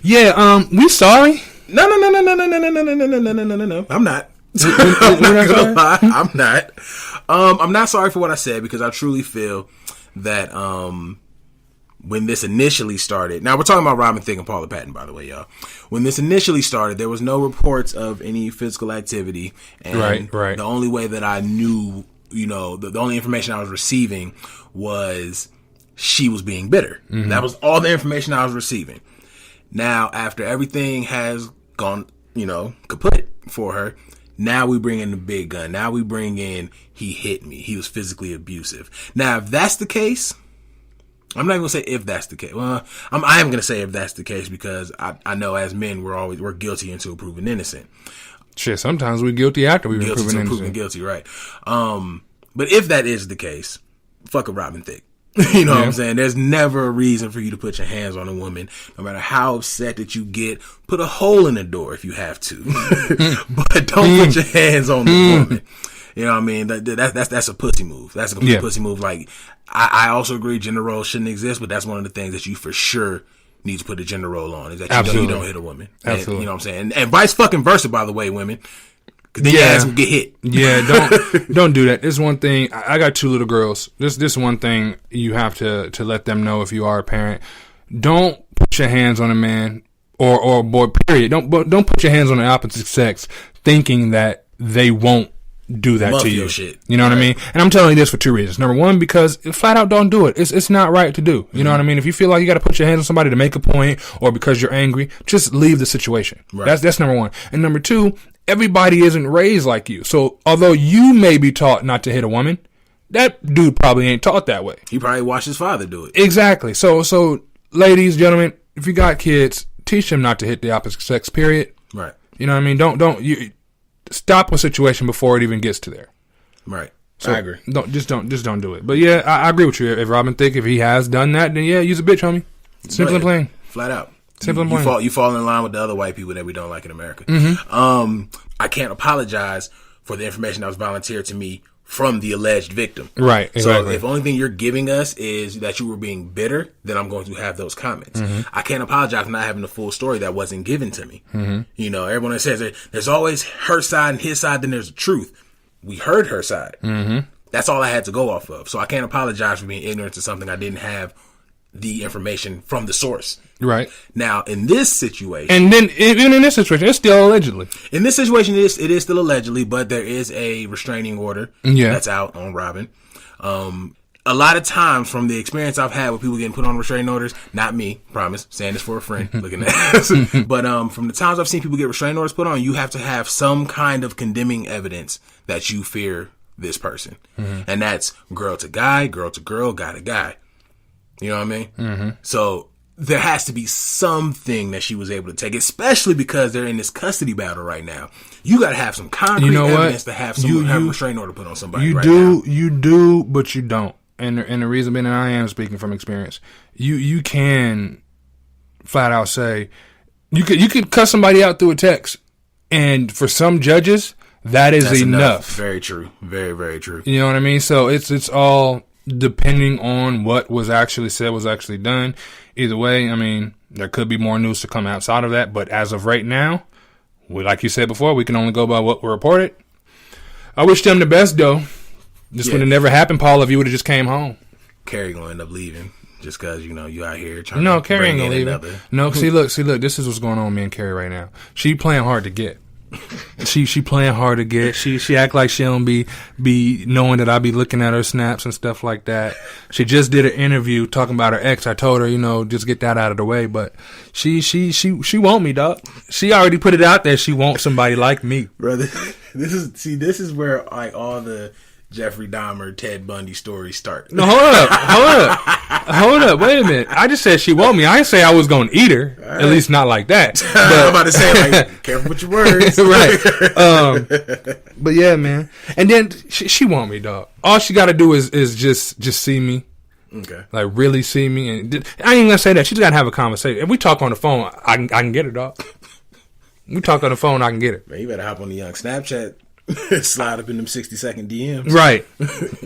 Yeah, we sorry. No. I'm not. I'm not gonna lie. I'm not. I'm not sorry for what I said, because I truly feel that when this initially started, now we're talking about Robin Thicke and Paula Patton, by the way, y'all. When this initially started, there was no reports of any physical activity, and right. The only way that I knew, you know, the only information I was receiving was she was being bitter. That was all the information I was receiving. Now, after everything has gone, you know, kaput for her, now we bring in the big gun. Now we bring in, he hit me. He was physically abusive. Now, if that's the case, I'm not even gonna say if that's the case. Well, I am gonna say if that's the case, because I know as men we're guilty until proven innocent. Shit, sometimes we're guilty after we've been proven innocent. Guilty, right? But if that is the case, fuck a Robin Thicke. You know what I'm saying? There's never a reason for you to put your hands on a woman, no matter how upset that you get. Put a hole in the door if you have to, but don't put your hands on the woman. You know what I mean? That's a pussy move. That's a complete pussy move. Like, I also agree gender roles shouldn't exist, but that's one of the things that you for sure need to put a gender role on, is that you don't hit a woman. Absolutely. And, you know what I'm saying? And vice fucking versa, by the way, women. Cause then your ass will get hit. Yeah, don't do that. This one thing. I got 2 little girls. This one thing you have to let them know if you are a parent. Don't put your hands on a man or a boy. Period. Don't put your hands on the opposite sex, thinking that they won't do that to you. Shit. You know what I mean? And I'm telling you this for 2 reasons. Number one, because flat out don't do it. It's not right to do. You know what I mean? If you feel like you got to put your hands on somebody to make a point, or because you're angry, just leave the situation. Right. That's number one. And number 2, everybody isn't raised like you. So although you may be taught not to hit a woman, that dude probably ain't taught that way. He probably watched his father do it. Exactly. So ladies, gentlemen, if you got kids, teach them not to hit the opposite sex, period. Right. You know what I mean? Don't stop a situation before it even gets to there. Right. So I agree. Don't do it. But yeah, I agree with you. If Robin Thicke, if he has done that, then yeah, use a bitch, homie. Simple and plain. Flat out. Simple and plain. You fall in line with the other white people that we don't like in America. I can't apologize for the information that was volunteered to me from the alleged victim. Right. Exactly. So if the only thing you're giving us is that you were being bitter, then I'm going to have those comments. I can't apologize for not having the full story that wasn't given to me. You know, everyone that says there's always her side and his side, then there's the truth. We heard her side. That's all I had to go off of. So I can't apologize for being ignorant to something I didn't have the information from the source. Right. Now, in this situation... And then, even in this situation, it's still allegedly. In this situation, it is still allegedly, but there is a restraining order that's out on Robin. A lot of times, from the experience I've had with people getting put on restraining orders, not me, promise, saying this for a friend, looking at us, but from the times I've seen people get restraining orders put on, you have to have some kind of condemning evidence that you fear this person. And that's girl to guy, girl to girl, guy to guy. You know what I mean? So there has to be something that she was able to take, especially because they're in this custody battle right now. You got to have some concrete evidence to have someone have a restraining order put on somebody right now. You do, but you don't. And the reason being, and I am speaking from experience, you can flat out say, you could cut somebody out through a text. And for some judges, That is enough. Very true. Very, very true. You know what I mean? So it's all depending on what was actually said, was actually done. Either way, I mean, there could be more news to come outside of that. But as of right now, like you said before, we can only go by what were reported. I wish them the best, though. This would have never happened, Paul, if you would have just came home. Carrie gonna end up leaving just because, you out here trying No, to Carrie ain't bring gonna in leave. another. No, see, look. This is what's going on with me and Carrie right now. She playing hard to get. She playing hard to get. She act like she don't be knowing that I be looking at her snaps and stuff like that. She just did an interview talking about her ex. I told her, just get that out of the way. But she want me, dog. She already put it out there. She wants somebody like me, Brother. This is where like all the Jeffrey Dahmer, Ted Bundy stories start. No, hold up. Wait a minute. I just said she want me. I didn't say I was going to eat her. Right. At least not like that. But, I'm about to say, like, careful with your words. Right. But yeah, man. And then she want me, dog. All she got to do is just see me. Okay. Like, really see me. And I ain't going to say that. She just got to have a conversation. If we talk on the phone, I can get her, dog. We talk on the phone, I can get her. Man, you better hop on the young Snapchat. Slide up in them 60-second DMs. Right.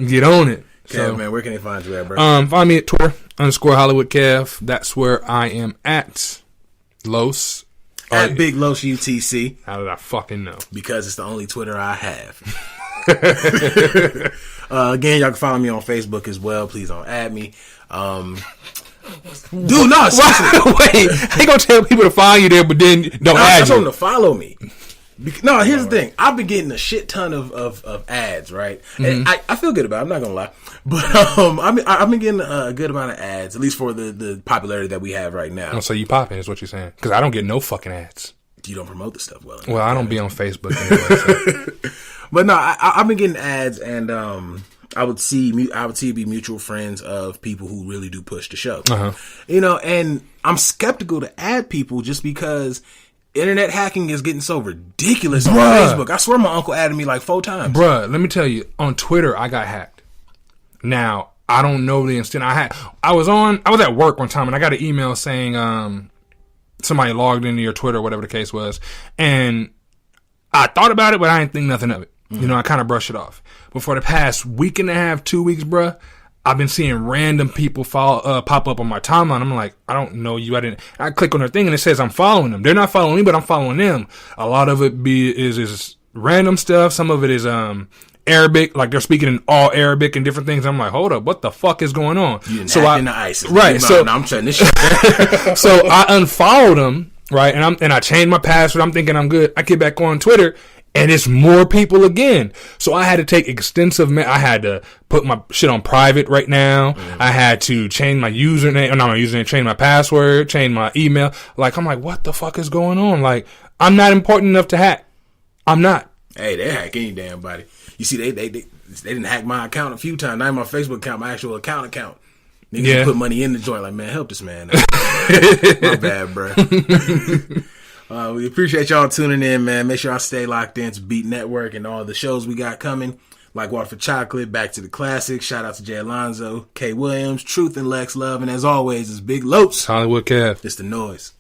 Get on it. Kev, So, man, where can they find you at, bro? Find me at Twitter, _HollywoodKev. That's where I am at. Los. At Big Los UTC. How did I fucking know? Because it's the only Twitter I have. Again, y'all can follow me on Facebook as well. Please don't add me. Dude, no, seriously. Wait, I ain't gonna tell people to find you there, but then don't add I you. told them to follow me. No, here's the thing. I've been getting a shit ton of ads, right? And I feel good about it. I'm not gonna lie, but I've been getting a good amount of ads, at least for the popularity that we have right now. Oh, so you popping is what you're saying? Because I don't get no fucking ads. You don't promote the stuff well enough. Well, I don't be on Facebook anyway. So. But no, I've been getting ads, and I would see it be mutual friends of people who really do push the show. And I'm skeptical to add people just because internet hacking is getting so ridiculous on Facebook. I swear my uncle added me like 4 times. Bruh, let me tell you, on Twitter, I got hacked. Now, I don't know the extent. I was at work one time and I got an email saying, somebody logged into your Twitter, whatever the case was. And I thought about it, but I didn't think nothing of it. I kind of brushed it off. But for the past week and a half, 2 weeks, bruh, I've been seeing random people pop up on my timeline. I'm like, I don't know you. I click on their thing and it says I'm following them. They're not following me, but I'm following them. A lot of it is random stuff. Some of it is Arabic, like they're speaking in all Arabic and different things. I'm like, hold up, what the fuck is going on? You didn't hack into ISIS. Right. So I'm shutting this shit down. So I unfollowed them, right? And I changed my password. I'm thinking I'm good. I get back on Twitter. And it's more people again. So I had to take extensive, I had to put my shit on private right now. I had to change my username, not my username, change my password, change my email. Like, I'm like, what the fuck is going on? Like, I'm not important enough to hack. I'm not. Hey, they hack any damn body. You see, they didn't hack my account a few times. Not my Facebook account, my actual account. Niggas put money in the joint. Like, man, help this man. My bad, bro. We appreciate y'all tuning in, man. Make sure y'all stay locked in to Beat Network and all the shows we got coming. Like Water for Chocolate, Back to the Classics. Shout out to Jay Alonzo, K. Williams, Truth and Lex Love. And as always, it's Big Los. Hollywood Kev. It's the Noize.